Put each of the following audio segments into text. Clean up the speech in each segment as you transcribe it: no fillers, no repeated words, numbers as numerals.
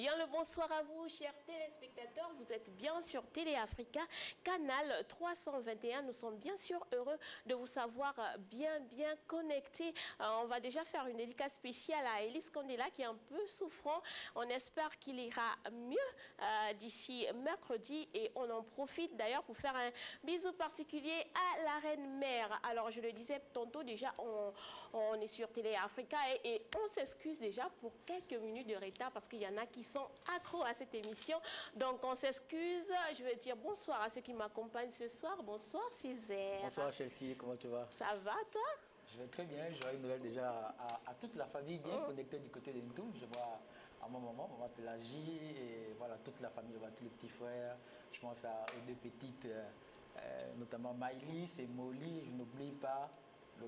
Bien le bonsoir à vous, chers téléspectateurs. Vous êtes bien sur Télé Africa, canal 321. Nous sommes bien sûr heureux de vous savoir bien connectés. On va déjà faire une dédicace spéciale à Elise Kandela qui est un peu souffrant. On espère qu'il ira mieux d'ici mercredi et on en profite d'ailleurs pour faire un bisou particulier à la reine mère. Alors je le disais tantôt déjà, on est sur Télé Africa et on s'excuse déjà pour quelques minutes de retard parce qu'il y en a qui sont accros à cette émission. Donc on s'excuse. Je vais dire bonsoir à ceux qui m'accompagnent ce soir. Bonsoir Césaire. Bonsoir Chelsea, comment tu vas? Ça va toi? Je vais très bien, j'aurai une nouvelle déjà à toute la famille bien connectée du côté de Ntou. Je vois à mon maman Pélagie et voilà toute la famille, je vois tous les petits frères. Je pense aux deux petites, notamment Maïlis et Molly, je n'oublie pas le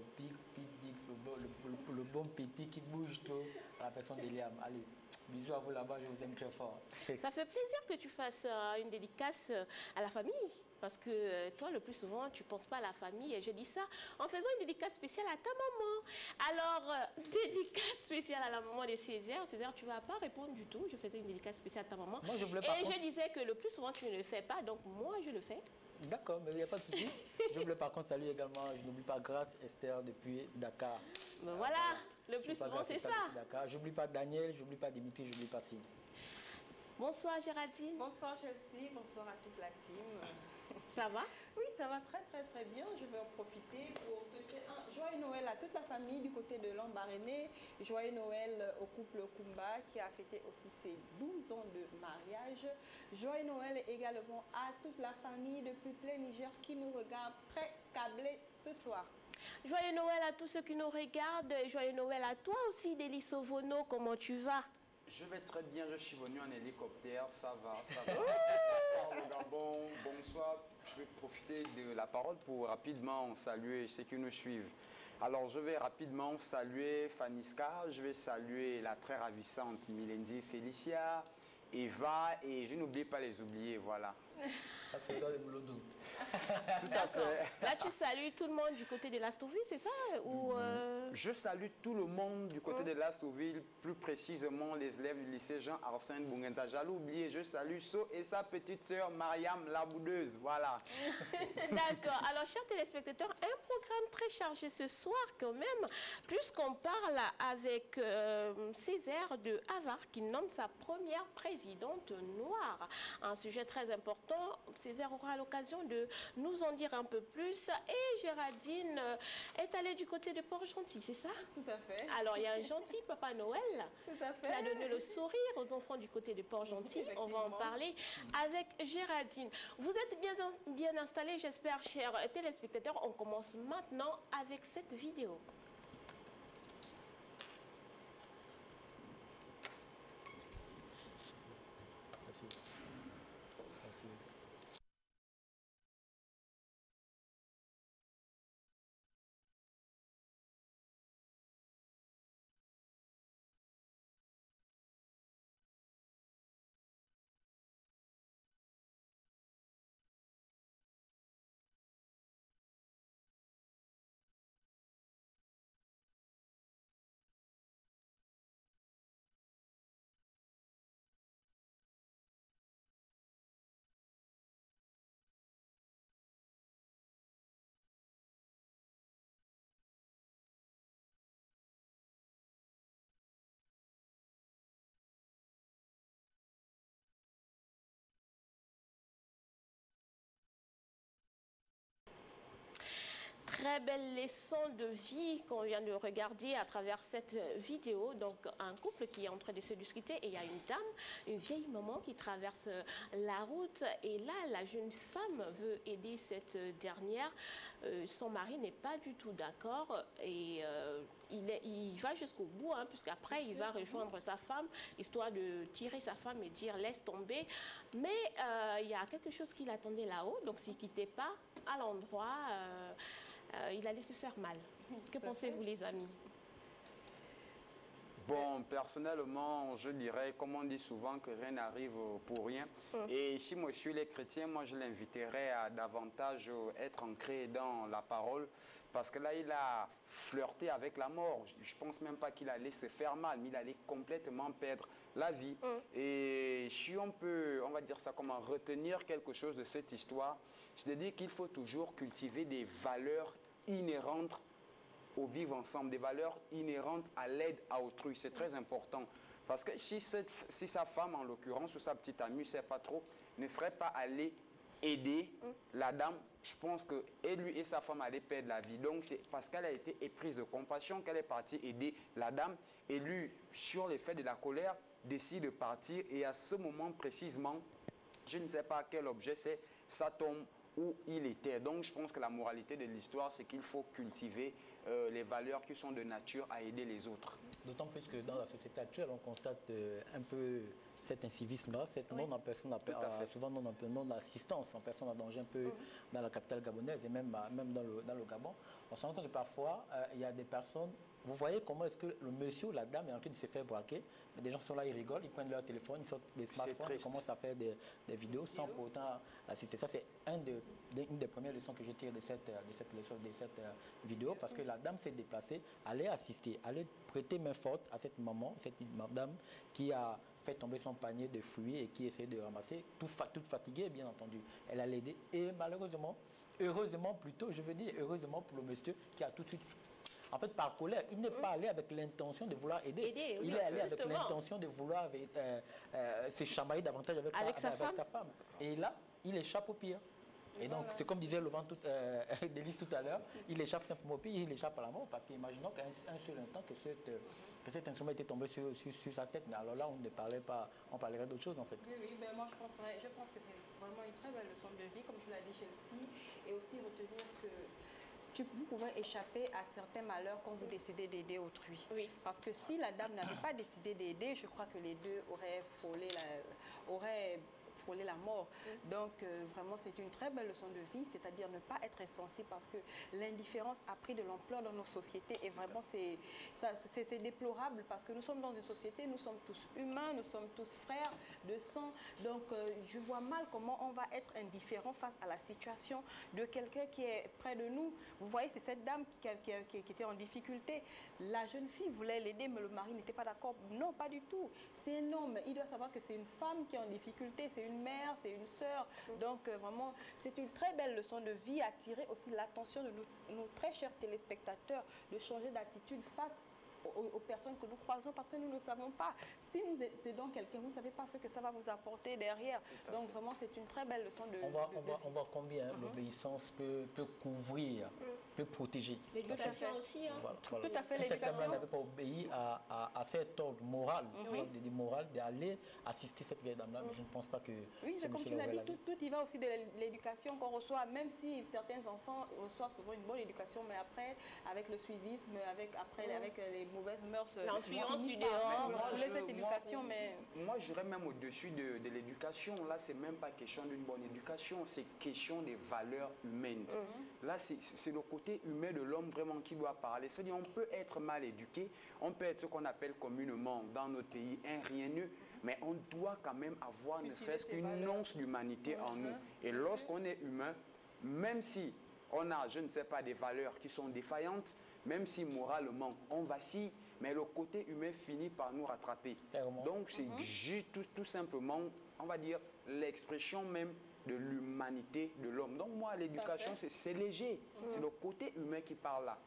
bon petit qui bouge trop à la personne d'Eliam. Allez, bisous à vous là-bas, je vous aime très fort. Ça fait plaisir que tu fasses une dédicace à la famille. Parce que toi, le plus souvent, tu ne penses pas à la famille. Et je dis ça en faisant une dédicace spéciale à ta maman. Alors, dédicace spéciale à la maman de Césaire. Césaire, tu ne vas pas répondre du tout. Je faisais une dédicace spéciale à ta maman. Moi, je voulais je disais que le plus souvent, tu ne le fais pas. Donc, moi, je le fais. D'accord, mais il n'y a pas de souci. Je voulais par contre saluer également, je n'oublie pas Grâce Esther depuis Dakar. Ben voilà, le plus souvent, c'est ça. Je n'oublie pas Daniel, je n'oublie pas Dimitri, je n'oublie pas Signe. Bonsoir Géraldine. Bonsoir Chelsea, bonsoir à toute la team. Ça va? Oui, ça va très bien. Je vais en profiter pour souhaiter un joyeux Noël à toute la famille du côté de Lambaréné. Joyeux Noël au couple Kumba qui a fêté aussi ses 12 ans de mariage. Joyeux Noël également à toute la famille depuis plein Niger qui nous regarde très câblés ce soir. Joyeux Noël à tous ceux qui nous regardent. Joyeux Noël à toi aussi, Délice Ovono. Comment tu vas? Je vais très bien, je suis venu en hélicoptère, ça va. Bonsoir le Gabon, bonsoir. Je vais profiter de la parole pour rapidement saluer ceux qui nous suivent. Alors je vais rapidement saluer Faniska, je vais saluer la très ravissante Milendi Félicia, Eva et je n'oublie pas les oubliés, voilà. Ça c'est dans le boulot d'eau. Tout à fait. Là tu salues tout le monde du côté de l'Astoville, c'est ça ou Je salue tout le monde du côté de l'Astoville, plus précisément les élèves du lycée Jean-Arsène Bungenza. J'allais oublier, je salue So et sa petite sœur Mariam la boudeuse, voilà. D'accord. Alors chers téléspectateurs, un programme très chargé ce soir quand même, puisqu'on parle avec Césaire de Havard qui nomme sa première présidente noire. Un sujet très important. Césaire aura l'occasion de nous en dire un peu plus. Et Géraldine est allée du côté de Port-Gentil, c'est ça? Tout à fait. Alors, il y a un gentil Papa Noël Tout à fait. qui a donné le sourire aux enfants du côté de Port-Gentil. On va en parler avec Géraldine. Vous êtes bien installés, j'espère, chers téléspectateurs. On commence maintenant avec cette vidéo. Merci. Très belle leçon de vie qu'on vient de regarder à travers cette vidéo. Donc, un couple qui est en train de se discuter et il y a une dame, une vieille maman qui traverse la route. Et là, la jeune femme veut aider cette dernière. Son mari n'est pas du tout d'accord et il va jusqu'au bout, hein, puisqu'après, il va rejoindre sa femme, histoire de tirer sa femme et dire « laisse tomber ». Mais il y a quelque chose qui l'attendait là-haut, donc s'il ne quittait pas à l'endroit, il allait se faire mal. Que pensez-vous, les amis? Bon, personnellement, je dirais, comme on dit souvent, que rien n'arrive pour rien. Et si moi je suis les chrétiens, moi je l'inviterais à davantage être ancré dans la parole. Parce que là, il a flirté avec la mort. Je ne pense même pas qu'il allait se faire mal, mais il allait complètement perdre la vie. Et si on peut, on va dire ça, comment retenir quelque chose de cette histoire, c'est-à-dire qu'il faut toujours cultiver des valeurs inhérentes au vivre ensemble, des valeurs inhérentes à l'aide à autrui. C'est très important. Parce que si sa femme, en l'occurrence, ou sa petite amie, je ne sais pas trop, ne serait pas allée aider la dame, je pense que et lui et sa femme allaient perdre la vie. Donc c'est parce qu'elle a été éprise de compassion qu'elle est partie aider la dame. Et lui, sur l'effet de la colère, décide de partir. Et à ce moment précisément, je ne sais pas quel objet c'est, ça tombe où il était. Donc je pense que la moralité de l'histoire, c'est qu'il faut cultiver les valeurs qui sont de nature à aider les autres. D'autant plus que dans la société actuelle, on constate un peu cet incivisme-là, cette souvent non-assistance en personne en danger un peu dans la capitale gabonaise et même dans le Gabon. On se rend compte que parfois, il y a des personnes, vous voyez comment est-ce que le monsieur ou la dame est en train de se faire braquer, mais des gens sont là, ils rigolent, ils prennent leur téléphone, ils sortent des smartphones, ils commencent à faire des vidéos sans pour autant assister. Ça, c'est une des premières leçons que je tire de cette vidéo, parce que la dame s'est déplacée, allait assister, allait prêter main forte à cette maman, cette madame qui a fait tomber son panier de fruits et qui essayait de ramasser, toute fatiguée bien entendu. Elle a aidé et malheureusement, heureusement plutôt, je veux dire heureusement pour le monsieur qui a tout de suite, en fait par colère, il n'est pas allé avec l'intention de vouloir aider. Il est allé avec l'intention de vouloir se chamailler davantage avec sa femme. Et là, il échappe au pire. Et donc, c'est comme disait Délise tout à l'heure, il échappe simplement au pire, il échappe à la mort, parce qu'imaginons qu'un seul instant que cet instrument était tombé sur sa tête, mais alors là, on ne parlait pas, on parlerait d'autre chose en fait. Oui, ben moi je pense que c'est vraiment une très belle leçon de vie, comme je l'ai dit Chelsea, et aussi retenir que vous pouvez échapper à certains malheurs quand vous décidez d'aider autrui. Oui. Parce que si la dame n'avait pas décidé d'aider, je crois que les deux auraient frôlé la mort. Donc, vraiment, c'est une très belle leçon de vie, c'est-à-dire ne pas être insensible parce que l'indifférence a pris de l'ampleur dans nos sociétés et vraiment, c'est déplorable parce que nous sommes dans une société, nous sommes tous humains, nous sommes tous frères de sang. Donc, je vois mal comment on va être indifférent face à la situation de quelqu'un qui est près de nous. Vous voyez, c'est cette dame qui était en difficulté. La jeune fille voulait l'aider, mais le mari n'était pas d'accord. Non, pas du tout. C'est un homme. Il doit savoir que c'est une femme qui est en difficulté, c'est une mère, c'est une sœur. Donc, vraiment, c'est une très belle leçon de vie à tirer aussi l'attention de nos très chers téléspectateurs de changer d'attitude face aux personnes que nous croisons parce que nous ne savons pas. Si nous aidons quelqu'un, vous ne savez pas ce que ça va vous apporter derrière. Donc, vraiment, c'est une très belle leçon de vie. On voit combien l'obéissance peut couvrir, peut protéger. L'éducation aussi. Hein. Voilà. Tout à fait, si cette l'éducation. dame n'avait pas obéi à cet ordre moral, d'aller assister cette vieille dame-là, mais je ne pense pas que... Oui, c'est comme tu l'as dit, tout y va aussi de l'éducation qu'on reçoit, même si certains enfants reçoivent souvent une bonne éducation, mais après, avec le suivisme, avec les mauvaises mœurs, l'influence du dehors, cette éducation, mais... Moi, j'irais même au-dessus de l'éducation. Là, c'est même pas question d'une bonne éducation, c'est question des valeurs humaines. Là, c'est le côté humain de l'homme vraiment qui doit parler. C'est-à-dire, on peut être mal éduqué, on peut être ce qu'on appelle communément dans notre pays un rieneux, mais on doit quand même avoir ne serait-ce qu'une once d'humanité en nous. Et lorsqu'on est humain, même si on a, je ne sais pas, des valeurs qui sont défaillantes, même si moralement on vacille, mais le côté humain finit par nous rattraper. Donc c'est juste tout simplement, on va dire, l'expression même de l'humanité de l'homme. Donc moi, l'éducation, c'est léger. C'est le côté humain qui parle là.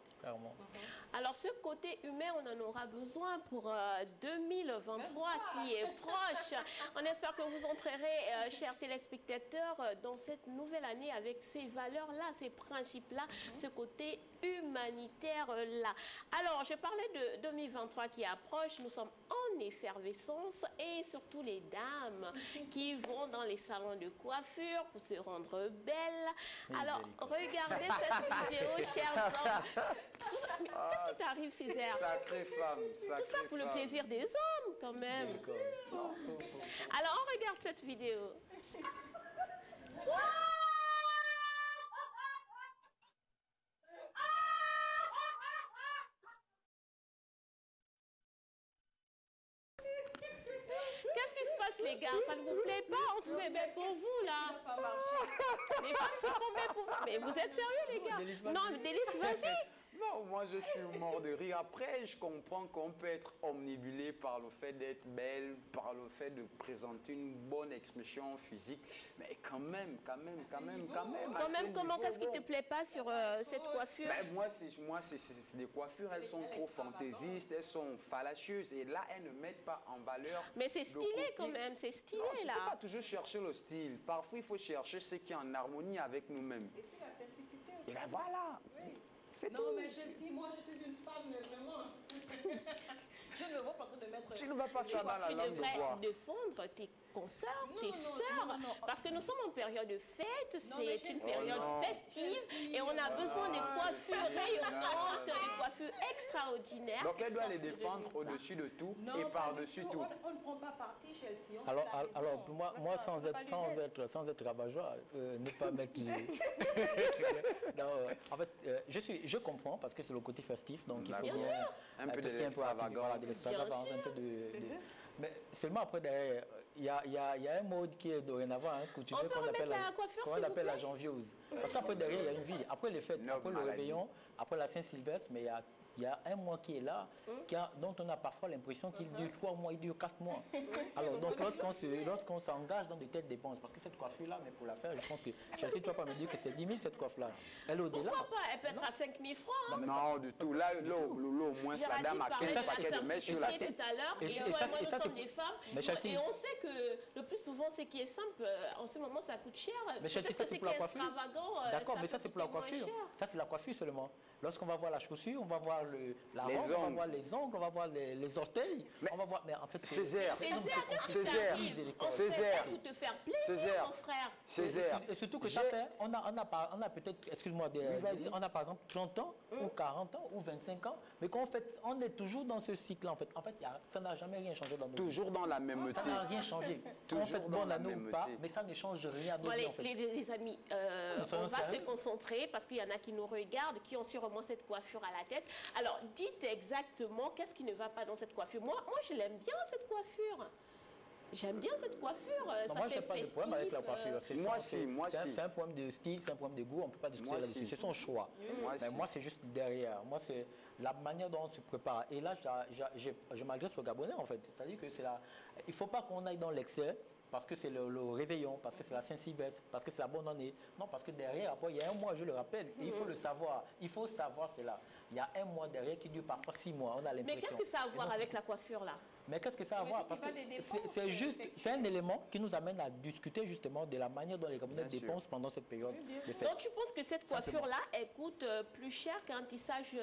Alors, ce côté humain, on en aura besoin pour 2023 qui est proche. On espère que vous entrerez, chers téléspectateurs, dans cette nouvelle année avec ces valeurs-là, ces principes-là, ce côté humanitaire-là. Alors, je parlais de 2023 qui approche. Nous sommes en effervescence et surtout les dames qui vont dans les salons de coiffure pour se rendre belles. Alors, regardez cette vidéo, chers hommes. Qu'est-ce qui t'arrive, Césaire? Sacrée femme, tout ça pour le plaisir des hommes, quand même. Alors, on regarde cette vidéo. les gars, ça ne vous plaît pas? On se fait bien pour vous, là. Les femmes se font bien pour vous. Mais vous êtes sérieux, les gars? Non, Délice, vas-y. Non, moi je suis mort de rire. Après, je comprends qu'on peut être omnibulé par le fait d'être belle, par le fait de présenter une bonne expression physique. Mais quand même. Quand même, comment, qu'est-ce qui ne te plaît pas sur cette coiffure? Ben, moi, c'est des coiffures, elles sont trop fantaisistes, elles sont fallacieuses. Et là, elles ne mettent pas en valeur. Mais c'est stylé quand même, c'est stylé non, il là. ne faut pas toujours chercher le style. Parfois, il faut chercher ce qui est en harmonie avec nous-mêmes. Et puis la simplicité aussi. Et là, voilà. Oui. C'est non, tout. mais moi, je suis une femme, vraiment. Je ne vois pas en train de mettre... Tu ne vas pas faire dans la langue de bois. Tu devrais défendre tes consoeurs, tes sœurs, parce que nous sommes en période de fête, c'est une période festive et on a besoin de coiffures rayonnantes, de coiffures extraordinaires. Donc elle doit les défendre au-dessus de tout et par-dessus tout. On ne prend pas parti, Chelsea. Alors moi sans être rabat-joie, ne pas mettre les... en fait, je comprends parce que c'est le côté festif, donc il faut bien un peu tout ce qui est un peu d'extravagance. de l'extravagance, un peu de... Mais seulement après, derrière, il y a un mode qui est dorénavant coutumier qu'on appelle la janviose. Parce qu'après, derrière, il y a une vie. Après les fêtes, après le réveillon, après la Saint-Sylvestre, mais il y a un mois qui est là, dont on a parfois l'impression qu'il dure 3 mois, il dure 4 mois. Alors, donc, lorsqu'on s'engage dans de telles dépenses, parce que cette coiffure-là, mais pour la faire, je pense que, je sais, tu ne vas pas me dire que c'est 10 000 cette coiffe-là. Elle est au-delà. Pourquoi pas? Elle peut être à 5 000 francs. Non, du tout. Là, au moins, la dame a 15 paquets de mèches sur la tête. Tout à l'heure, et toi et moi, nous sommes des femmes. Et on sait que le plus souvent, ce qui est simple, en ce moment, ça coûte cher. Mais Chelsea, ça, c'est pour la coiffure. D'accord, mais ça, c'est pour la coiffure. Ça, c'est la coiffure seulement. Lorsqu'on va voir la chaussure, on va voir la robe, on va voir les ongles, on va voir les orteils. On va voir, mais en fait, Césaire, on se fait pour te faire plaisir, mon frère. Césaire. Et surtout que ça fait, on a peut-être, excuse-moi, on a par exemple 30 ans, ou 40 ans, ou 25 ans, mais qu'en fait, on est toujours dans ce cycle-là. En fait, ça n'a jamais rien changé dans nos vies. Toujours dans la même Ça n'a rien changé. En fait, bon, on a ou pas, mais ça ne change rien à nos vies, en fait. Les amis, on va se concentrer parce qu'il y en a qui nous regardent, qui ont sûrement cette coiffure à la tête. Alors, dites exactement qu'est-ce qui ne va pas dans cette coiffure. Moi je l'aime bien, cette coiffure. J'aime bien cette coiffure. Non, moi, je n'ai pas de problème avec la coiffure. Moi, c'est un problème de style, c'est un problème de goût, on ne peut pas discuter là-dessus. C'est son choix. Mais moi, c'est juste derrière. Moi, c'est la manière dont on se prépare. Et là, je m'adresse aux Gabonais, en fait. C'est-à-dire que il ne faut pas qu'on aille dans l'excès. Parce que c'est le réveillon, parce que c'est la Saint-Sylvestre, parce que c'est la bonne année. Non, parce que derrière, après, il y a un mois, je le rappelle, et il faut le savoir. Il faut savoir cela. Il y a un mois derrière qui dure parfois 6 mois, on a l'impression. Mais qu'est-ce que ça a à voir avec la coiffure, là? Mais qu'est-ce que ça a à voir? Parce que c'est un élément qui nous amène à discuter justement de la manière dont les Gabonais dépensent pendant cette période de fête. Donc tu penses que cette coiffure-là, elle coûte plus cher qu'un tissage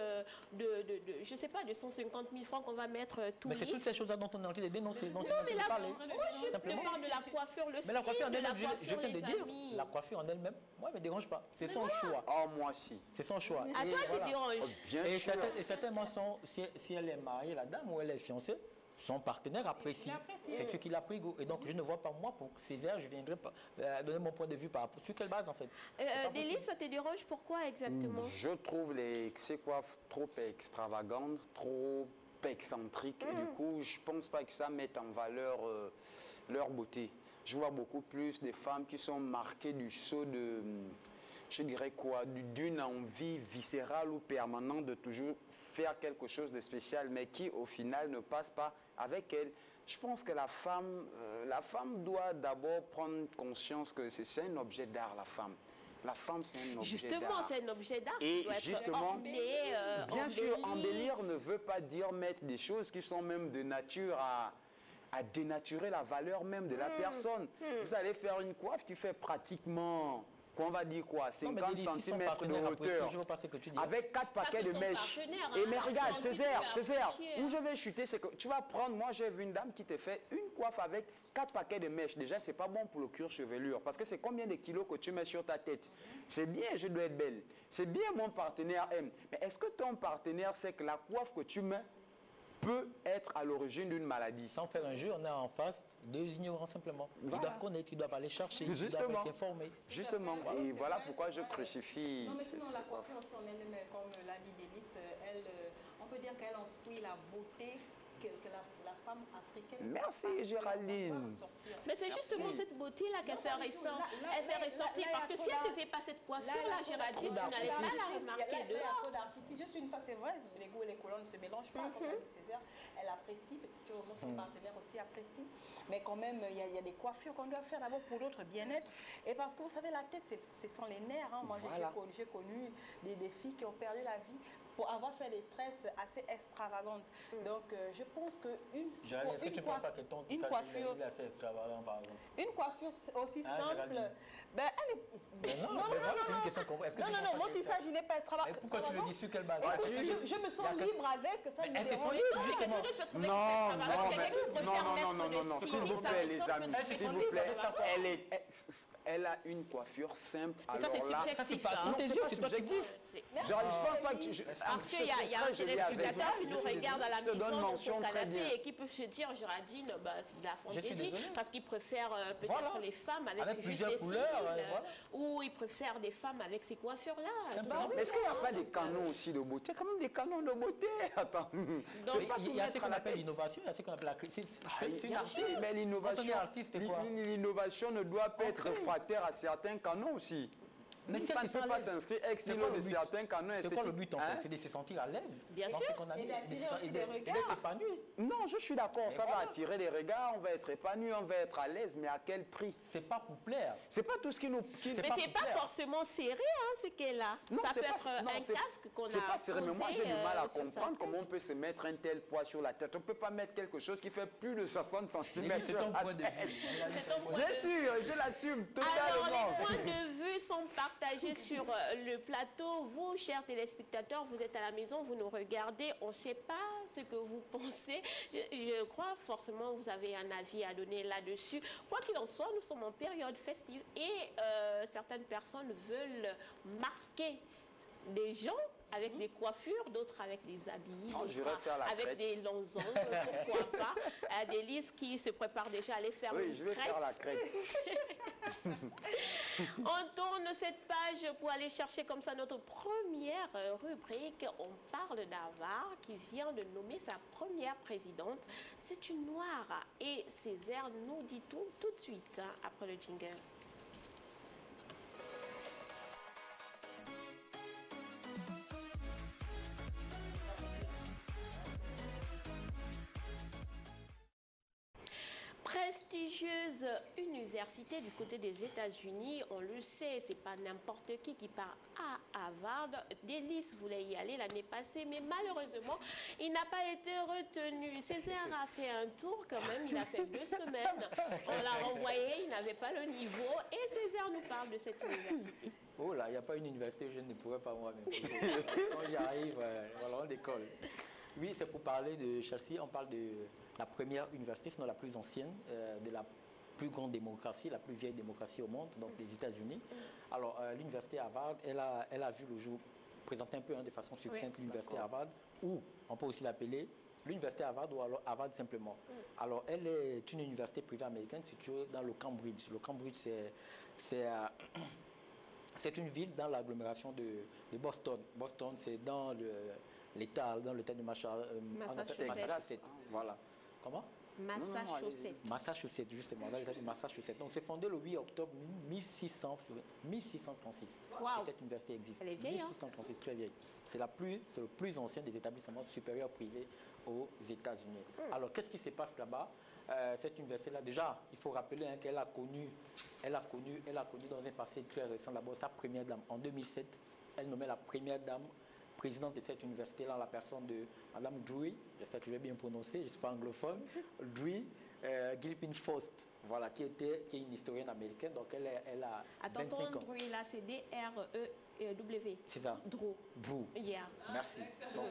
je ne sais pas, de 150 000 francs qu'on va mettre tout lisse? Mais c'est toutes ces choses-là dont on est en train de dénoncer. Non, mais là, moi je te parle de la coiffure, le style de la coiffure, je viens de dire, la coiffure en elle-même, moi, elle ne me dérange pas. C'est son choix. Oh, moi aussi. C'est son choix. À toi, tu dérange. Bien sûr. Et certainement, si elle est mariée, la dame, ou elle est fiancée, son partenaire apprécie. C'est ce qu'il a pris goût. Et donc, je ne vois pas, moi, pour Césaire, je viendrai donner mon point de vue par rapport. Sur quelle base, en fait? Délice, ça te dérange? Pourquoi exactement? Je trouve ces coiffes trop extravagantes, trop excentriques. Et du coup, je ne pense pas que ça mette en valeur leur beauté. Je vois beaucoup plus des femmes qui sont marquées du sceau de... Je dirais quoi, d'une envie viscérale ou permanente de toujours faire quelque chose de spécial, mais qui au final ne passe pas avec elle. Je pense que la femme doit d'abord prendre conscience que c'est un objet d'art, la femme. La femme, c'est un objet d'art. Justement, c'est un objet d'art. Et justement, bien sûr, embellir ne veut pas dire mettre des choses qui sont même de nature à dénaturer la valeur même de la personne. Vous allez faire une coiffe qui fait pratiquement... qu'on va dire quoi, 50 cm de hauteur, avec 4 paquets de mèches. Et mais regarde, Césaire, où je vais chuter, c'est que tu vas prendre, moi j'ai vu une dame qui te fait une coiffe avec 4 paquets de mèches. Déjà, c'est pas bon pour le cuir chevelure, parce que c'est combien de kilos que tu mets sur ta tête. C'est bien, je dois être belle. C'est bien, mon partenaire aime. Mais est-ce que ton partenaire sait que la coiffe que tu mets peut être à l'origine d'une maladie? Sans faire un jeu, on est en face deux ignorants simplement. Ils doivent connaître, ils doivent aller chercher, ils doivent être informés. Justement, et voilà pourquoi je crucifie. Non, mais sinon, la coiffure en elle-même, comme l'a dit Délice, on peut dire qu'elle enfouit la beauté que la femme africaine. Merci, Géraldine. Mais c'est justement cette beauté-là qu'elle fait ressortir. Parce que si elle ne faisait pas cette coiffure-là, Géraldine, tu n'allais pas la remarquer dehors. Juste une fois, c'est vrai, les goûts et les couleurs ne se mélangent pas. Comme l'a dit Césaire, elle apprécie, sûrement son partenaire aussi apprécie. Mais quand même, il y a des coiffures qu'on doit faire d'abord pour notre bien-être. Et parce que vous savez, la tête, ce sont les nerfs. Hein. Moi, j'ai connu des filles qui ont perdu la vie pour avoir fait des tresses assez extravagantes. Donc, je pense qu'une coiffure, assez extravagant, par exemple? une coiffure aussi simple, ben, c'est une question est-ce que non, mon tissage, il n'est pas extravagant. Mais pourquoi tu le dis sur quelle base? Je me sens libre avec, ça me elles se sont dérange libres, pas. justement. Non, s'il vous plaît, les amis, s'il vous plaît, elle a une coiffure simple. Mais ça, c'est subjectif. C'est subjectif. Je pense pas que... Parce qu'il y a un téléspectateur qui nous regarde à la maison dans son canapé et qui peut se dire, Géraldine, c'est de la fantaisie, parce qu'il préfère peut-être les femmes avec juste des cils, ou il préfère des femmes avec ces coiffures-là. Mais est-ce qu'il n'y a pas des canons aussi de beauté? Il y a quand même des canons de beauté. Attends. Il y a ce qu'on appelle l'innovation, il y a ce qu'on appelle la critique. C'est une artiste. Mais l'innovation ne doit pas être réfractaire à certains canons aussi. Mais ça ne peut pas s'inscrire ex nihilo de certains canons esthétiques. C'est quoi le but en fait? C'est de se sentir à l'aise. Bien sûr. Et d'être épanoui. Non, je suis d'accord. Ça va attirer des regards, on va être épanoui, on va être à l'aise, mais à quel prix? C'est pas pour plaire. C'est pas tout ce qui nous... Mais c'est pas forcément serré, ce qu'elle a. Ça peut être un casque qu'on a posé. C'est pas serré, mais moi j'ai du mal à comprendre comment on peut se mettre un tel poids sur la tête. On ne peut pas mettre quelque chose qui fait plus de 60 cm sur la tête. Bien sûr, je l'assume totalement. Alors, les points de vue sont partagés sur le plateau. Vous, chers téléspectateurs, vous êtes à la maison, vous nous regardez. On ne sait pas ce que vous pensez. Je crois forcément vous avez un avis à donner là-dessus. Quoi qu'il en soit, nous sommes en période festive et certaines personnes veulent marquer des gens avec des coiffures, d'autres avec des habits, avec des longs ongles, pourquoi pas. Des listes qui se préparent déjà à aller faire une crête. Oui, je vais faire la crête. On tourne cette page pour aller chercher comme ça notre première rubrique. On parle d'Harvard qui vient de nommer sa première présidente. C'est une noire et Césaire nous dit tout de suite après le jingle. Prestigieuse université du côté des États-Unis, on le sait, c'est pas n'importe qui part à Harvard. Délice voulait y aller l'année passée, mais malheureusement, il n'a pas été retenu. Césaire a fait un tour quand même, il a fait 2 semaines. On l'a renvoyé, il n'avait pas le niveau. Et Césaire nous parle de cette université. Oh là, il n'y a pas une université où je ne pourrais pas moi-même. Quand j'y arrive, voilà, on décolle. Oui, c'est pour parler de Chelsea. On parle de la première université, sinon la plus ancienne, de la plus grande démocratie, la plus vieille démocratie au monde, donc les États-Unis. Alors, l'université Harvard, elle a vu le jour, présenter un peu de façon succincte l'université Harvard, ou on peut aussi l'appeler l'université Harvard ou alors Harvard simplement. Alors, elle est une université privée américaine située dans le Cambridge. Le Cambridge, c'est une ville dans l'agglomération de Boston. Boston, c'est dans l'État de Massachusetts. Voilà. Comment? Massachusetts, justement, dans l'État de Massachusetts. Donc, c'est fondé le 8 octobre 1636. Wow. Et cette université existe. Elle est vieille, 1636, très vieille. C'est le plus ancien des établissements supérieurs privés aux États-Unis. Alors, qu'est-ce qui se passe là-bas? Cette université-là, déjà, il faut rappeler qu'elle a connu dans un passé très récent d'abord sa première dame. En 2007, elle nommait la première dame présidente de cette université-là, la personne de Madame Dewey, j'espère que je vais bien prononcer, je ne suis pas anglophone, Dewey Gilpin Faust, voilà, qui est une historienne américaine, donc elle a 25 ans. Dewey, là, c'est D-R-E-W. C'est ça. Drew. Yeah. Merci. Donc,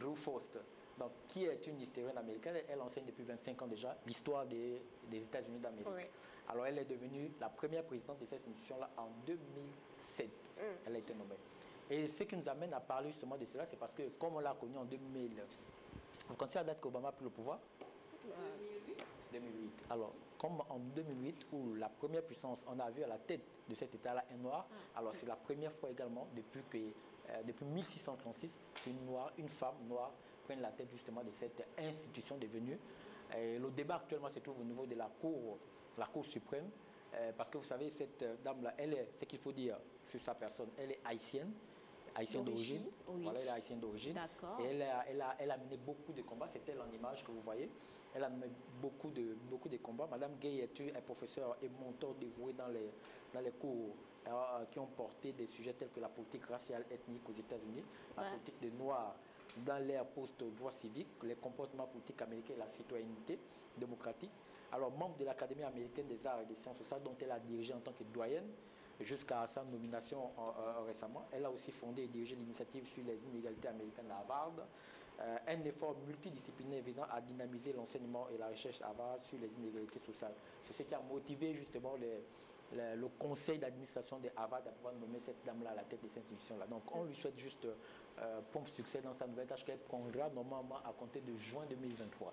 Drew Faust, donc, qui est une historienne américaine. Elle enseigne depuis 25 ans déjà l'histoire des États-Unis d'Amérique. Oui. Alors, elle est devenue la première présidente de cette institution-là en 2007. Elle a été nommée. Et ce qui nous amène à parler justement de cela, c'est parce que, comme on l'a connu en 2000, vous connaissez la date qu'Obama a pris le pouvoir? 2008. Alors, comme en 2008, où la première puissance, on a vu à la tête de cet État-là un noir, alors c'est la première fois également, depuis 1636, qu'une femme noire prenne la tête justement de cette institution devenue. Et le débat actuellement se trouve au niveau de la Cour suprême, parce que vous savez, cette dame-là, elle est, ce qu'il faut dire sur sa personne, elle est haïtienne d'origine. Oui. Voilà, elle est haïtienne d'origine. D'accord. Et elle a mené beaucoup de combats, c'est elle en image que vous voyez. Elle a mené beaucoup de combats. Madame Gay est professeure et mentor dévoué dans les cours qui ont porté des sujets tels que la politique raciale ethnique aux États-Unis, la politique des Noirs dans l'ère post-droit civique, les comportements politiques américains et la citoyenneté démocratique. Alors, membre de l'Académie américaine des arts et des sciences sociales, dont elle a dirigé en tant que doyenne jusqu'à sa nomination récemment. Elle a aussi fondé et dirigé l'initiative sur les inégalités américaines à Harvard. Un effort multidisciplinaire visant à dynamiser l'enseignement et la recherche à Harvard sur les inégalités sociales. C'est ce qui a motivé justement le conseil d'administration de Harvard à pouvoir nommer cette dame-là à la tête de cette institution-là. Donc, on lui souhaite juste prompt succès dans sa nouvelle tâche qu'elle prendra normalement à compter de juin 2023.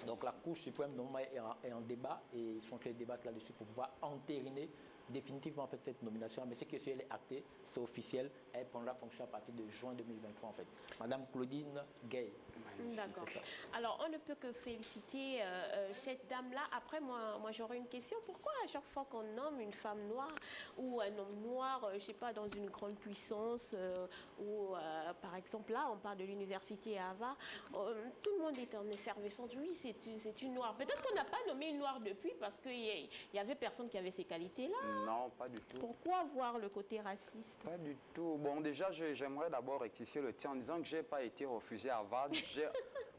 Donc, la Cour suprême normalement est en débat et ils sont en train de débattre là-dessus pour pouvoir entériner définitivement en fait, cette nomination. Mais ce que si elle est actée, c'est officiel, elle prendra fonction à partir de juin 2023 en fait. Madame Claudine Gay. D'accord. Alors, on ne peut que féliciter cette dame-là. Après, moi j'aurais une question. Pourquoi à chaque fois qu'on nomme une femme noire ou un homme noir, je ne sais pas, dans une grande puissance, ou par exemple là, on parle de l'université à Harvard, tout le monde est en effervescence. Oui, c'est une noire. Peut-être qu'on n'a pas nommé une noire depuis parce qu'il y avait personne qui avait ces qualités-là. Non, pas du tout. Pourquoi voir le côté raciste? Pas du tout. Bon, déjà, j'aimerais d'abord rectifier le tir en disant que je n'ai pas été refusé à Harvard.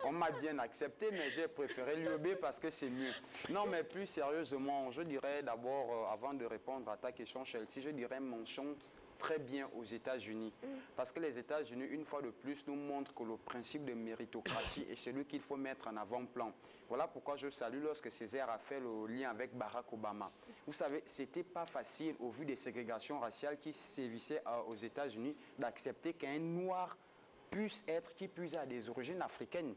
On m'a bien accepté, mais j'ai préféré l'UEB parce que c'est mieux. Non, mais plus sérieusement, je dirais d'abord, avant de répondre à ta question, Chelsea, je dirais mention très bien aux États-Unis. Parce que les États-Unis, une fois de plus, nous montrent que le principe de méritocratie est celui qu'il faut mettre en avant-plan. Voilà pourquoi je salue lorsque Césaire a fait le lien avec Barack Obama. Vous savez, c'était pas facile, au vu des ségrégations raciales qui sévissaient aux États-Unis, d'accepter qu'un noir puisse être, qui puisse à des origines africaines,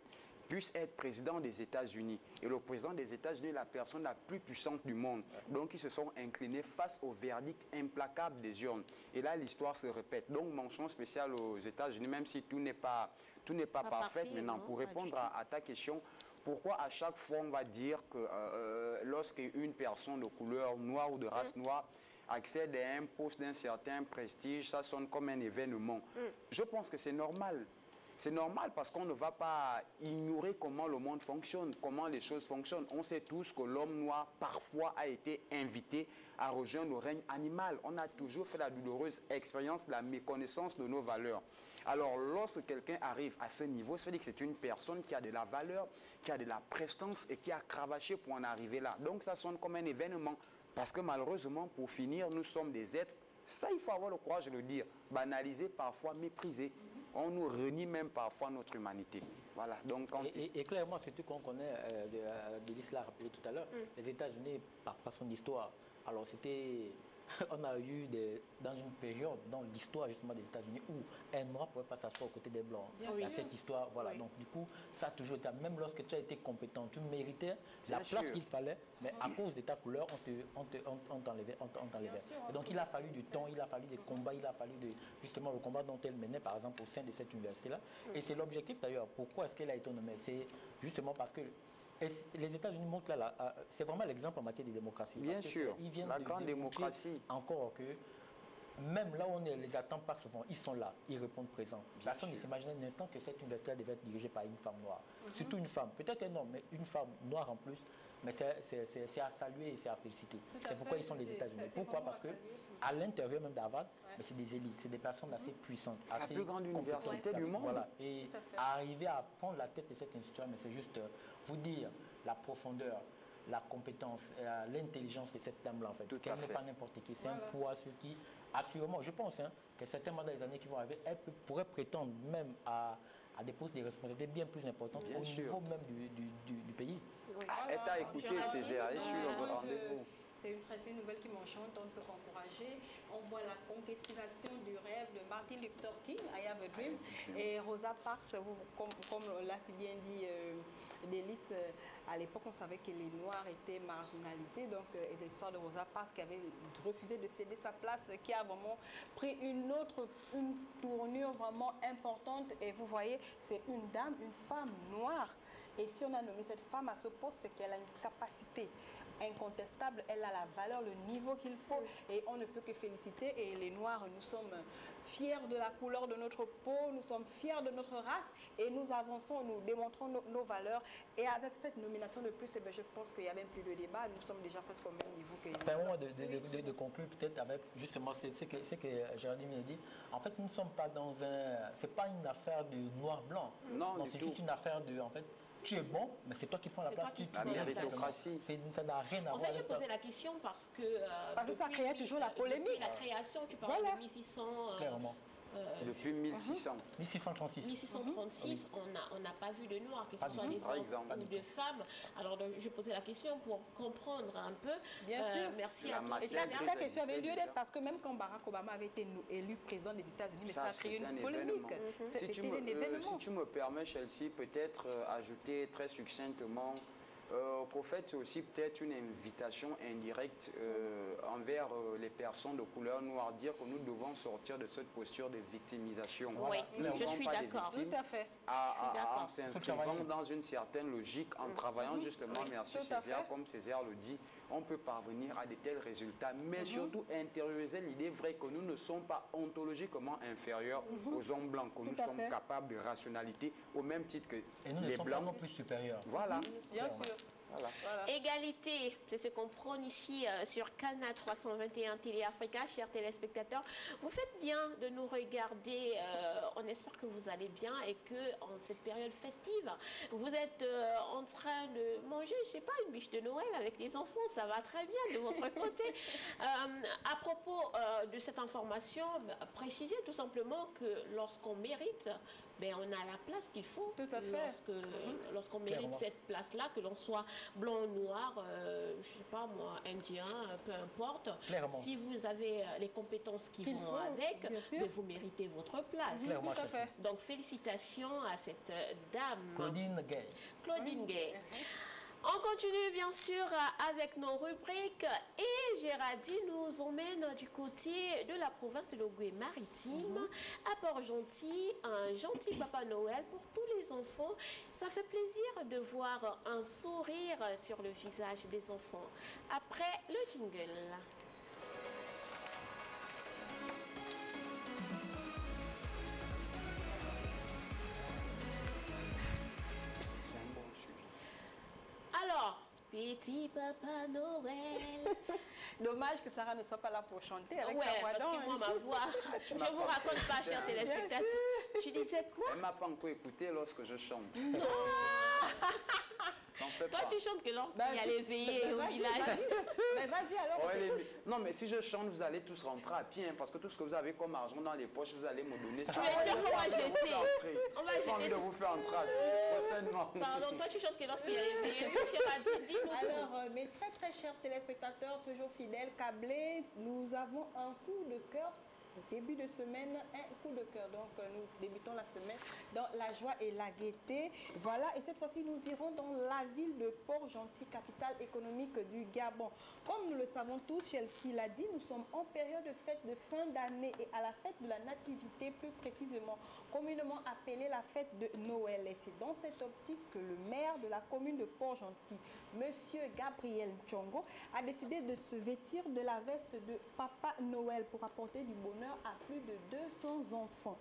puisse être président des États-Unis. Et le président des États-Unis est la personne la plus puissante du monde. Donc, ils se sont inclinés face au verdict implacable des urnes. Et là, l'histoire se répète. Donc, mention spéciale aux États-Unis, même si tout n'est pas parfait. Maintenant, pour répondre à ta question, pourquoi à chaque fois on va dire que lorsqu'une personne de couleur noire ou de race noire accède à un poste d'un certain prestige, ça sonne comme un événement. Je pense que c'est normal. C'est normal parce qu'on ne va pas ignorer comment le monde fonctionne, comment les choses fonctionnent. On sait tous que l'homme noir parfois a été invité à rejoindre le règne animal. On a toujours fait la douloureuse expérience de la méconnaissance de nos valeurs. Alors, lorsque quelqu'un arrive à ce niveau, ça veut dire que c'est une personne qui a de la valeur, qui a de la prestance et qui a cravaché pour en arriver là. Donc, ça sonne comme un événement. Parce que malheureusement, pour finir, nous sommes des êtres, ça il faut avoir le courage de le dire, banalisés, parfois méprisés. On nous renie même parfois notre humanité. Voilà. Donc, et clairement, c'est tout qu'on connaît, Délice l'a rappelé tout à l'heure, les États-Unis, par son histoire, alors c'était... On a eu dans une période dans l'histoire justement des États-Unis où un noir ne pouvait pas s'asseoir aux côtés des blancs. Il y a cette histoire, voilà. Oui. Donc du coup, ça a toujours été, même lorsque tu as été compétent, tu méritais la place qu'il fallait, mais à cause de ta couleur, on t'enlevait. Et donc il a fallu du temps, il a fallu des combats, il a fallu justement le combat dont elle menait par exemple au sein de cette université-là. Et c'est l'objectif d'ailleurs. Pourquoi est-ce qu'elle a été nommée? C'est justement parce que les États-Unis montrent là, c'est vraiment l'exemple en matière de démocratie. Bien sûr, la grande démocratie. Encore que, même là où on ne les attend pas souvent, ils sont là, ils répondent présents. Personne ne s'imagine un instant que cette université devait être dirigée par une femme noire. Surtout une femme, peut-être un homme, mais une femme noire en plus. Mais c'est à saluer et c'est à féliciter. C'est pourquoi ils sont les États-Unis. Pourquoi? Parce qu'à l'intérieur même d'Harvard, c'est des élites, c'est des personnes assez puissantes. C'est la plus grande université du monde. Voilà. Et arriver à prendre la tête de cette institution, mais c'est juste vous dire la profondeur, la compétence, l'intelligence de cette dame-là, en fait. Qu'elle n'est pas n'importe qui. C'est un poids sur qui, assurément, je pense que certainement dans les années qui vont arriver, elle pourrait prétendre même à des postes de responsabilité bien plus importantes au niveau même du pays. Oui. Elle t'a écouté, Césaire, je suis au rendez-vous. C'est une très nouvelle qui m'enchante, on peut encourager. On voit la concrétisation du rêve de Martin Luther King, I Have a Dream, et Rosa Parks, comme l'a si bien dit délices. À l'époque, on savait que les Noirs étaient marginalisés. Donc, et l'histoire de Rosa Parks qui avait refusé de céder sa place, qui a vraiment pris une tournure vraiment importante. Et vous voyez, c'est une dame, une femme noire. Et si on a nommé cette femme à ce poste, c'est qu'elle a une capacité incontestable, elle a la valeur, le niveau qu'il faut, et on ne peut que féliciter. Et les Noirs, nous sommes fiers de la couleur de notre peau, nous sommes fiers de notre race, et nous avançons, nous démontrons nos valeurs. Et avec cette nomination de plus, eh bien, je pense qu'il n'y a même plus de débat, nous sommes déjà presque au même niveau que les Noirs. Permets-moi de conclure peut-être avec justement ce que Géraldine a dit. En fait, nous ne sommes pas dans un... C'est pas une affaire de noir-blanc. Non, c'est juste une affaire de... En fait, tu es bon, mais c'est toi qui prends la place. La méritocratie. Ça n'a rien à voir. En fait, je posais la question parce que... parce que ça créait toujours la polémique. Depuis la création, tu parlais de 1600... Clairement. Depuis 1600. 1636. 1636, on n'a pas vu de noirs, que ce soit des hommes ou de femmes. Alors, je posais la question pour comprendre un peu. Bien sûr. Merci à toi. Et ta question avait lieu d'être parce que même quand Barack Obama avait été élu président des États-Unis, mais ça a créé une polémique. Si tu me permets, Chelsea, peut-être ajouter très succinctement qu'au fait, c'est aussi peut-être une invitation indirecte envers les personnes de couleur noire, dire que nous devons sortir de cette posture de victimisation. Oui, nous je suis d'accord. Tout à fait. En s'inscrivant dans une certaine logique, en travaillant justement, merci Césaire, comme Césaire le dit, on peut parvenir à de tels résultats, mais surtout intérioriser l'idée vraie que nous ne sommes pas ontologiquement inférieurs aux hommes blancs, que nous sommes capables de rationalité au même titre que et nous les ne blancs. sommes pas non plus supérieurs. Voilà. Bien sûr. Voilà. Égalité, c'est ce qu'on prône ici sur Canal 321 Télé Africa, chers téléspectateurs. Vous faites bien de nous regarder. On espère que vous allez bien et que en cette période festive, vous êtes en train de manger, je sais pas, une bûche de Noël avec les enfants. Ça va très bien de votre côté. À propos de cette information, précisez tout simplement que lorsqu'on mérite, ben, on a la place qu'il faut. Tout à fait. Lorsqu'on mérite cette place-là, que l'on soit blanc ou noir, je ne sais pas moi, indien, peu importe. Clairement. Si vous avez les compétences qui vont avec, ben, vous méritez votre place. Clairement, tout à fait. Donc félicitations à cette dame. Claudine Gay. Claudine Gay. On continue bien sûr avec nos rubriques et Géraldine nous emmène du côté de la province de l'Ogooué-Maritime à Port-Gentil, un gentil Papa Noël pour tous les enfants. Ça fait plaisir de voir un sourire sur le visage des enfants. Après le jingle. Alors, petit Papa Noël. Dommage que Sarah ne soit pas là pour chanter avec ouais, sa voix parce que moi, ma voix, je ne vous raconte pas, chers téléspectateurs. Tu disais quoi? Elle ne m'a pas encore écouté lorsque je chante. Non. Toi, tu chantes que lorsqu'il y a les veillées au village. Mais vas-y alors. Non, mais si je chante, vous allez tous rentrer à pied, hein, parce que tout ce que vous avez comme argent dans les poches, vous allez me donner. Tu veux dire qu'on va jeter? On va jeter tout. De vous faire entrer à pied prochainement. Pardon, toi, tu chantes que lorsqu'il y a les veillées. Oui, Géraldine, dis-nous tout. Alors, mes très très chers téléspectateurs, toujours fidèles, câblés, nous avons un coup de cœur. Début de semaine, un coup de cœur. Donc, nous débutons la semaine dans la joie et la gaieté. Voilà, et cette fois-ci, nous irons dans la ville de Port-Gentil, capitale économique du Gabon. Comme nous le savons tous, Chelsea l'a dit, nous sommes en période de fête de fin d'année et à la fête de la Nativité, plus précisément, communément appelée la fête de Noël. Et c'est dans cette optique que le maire de la commune de Port-Gentil, Monsieur Gabriel Tchongo, a décidé de se vêtir de la veste de Papa Noël pour apporter du bonheur à plus de 200 enfants.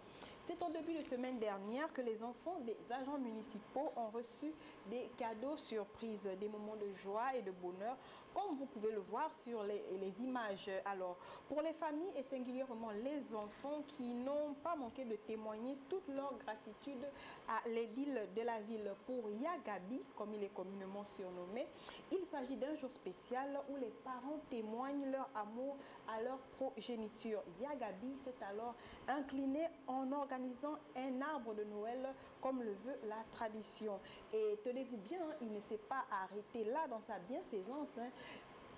C'est en début de semaine dernière que les enfants des agents municipaux ont reçu des cadeaux surprises, des moments de joie et de bonheur, comme vous pouvez le voir sur les images. Alors, pour les familles et singulièrement les enfants qui n'ont pas manqué de témoigner toute leur gratitude à l'édile de la ville pour Yagabi, comme il est communément surnommé, il s'agit d'un jour spécial où les parents témoignent leur amour à leur progéniture. Yagabi s'est alors incliné en organisant un arbre de Noël comme le veut la tradition. Et tenez-vous bien, il ne s'est pas arrêté là dans sa bienfaisance.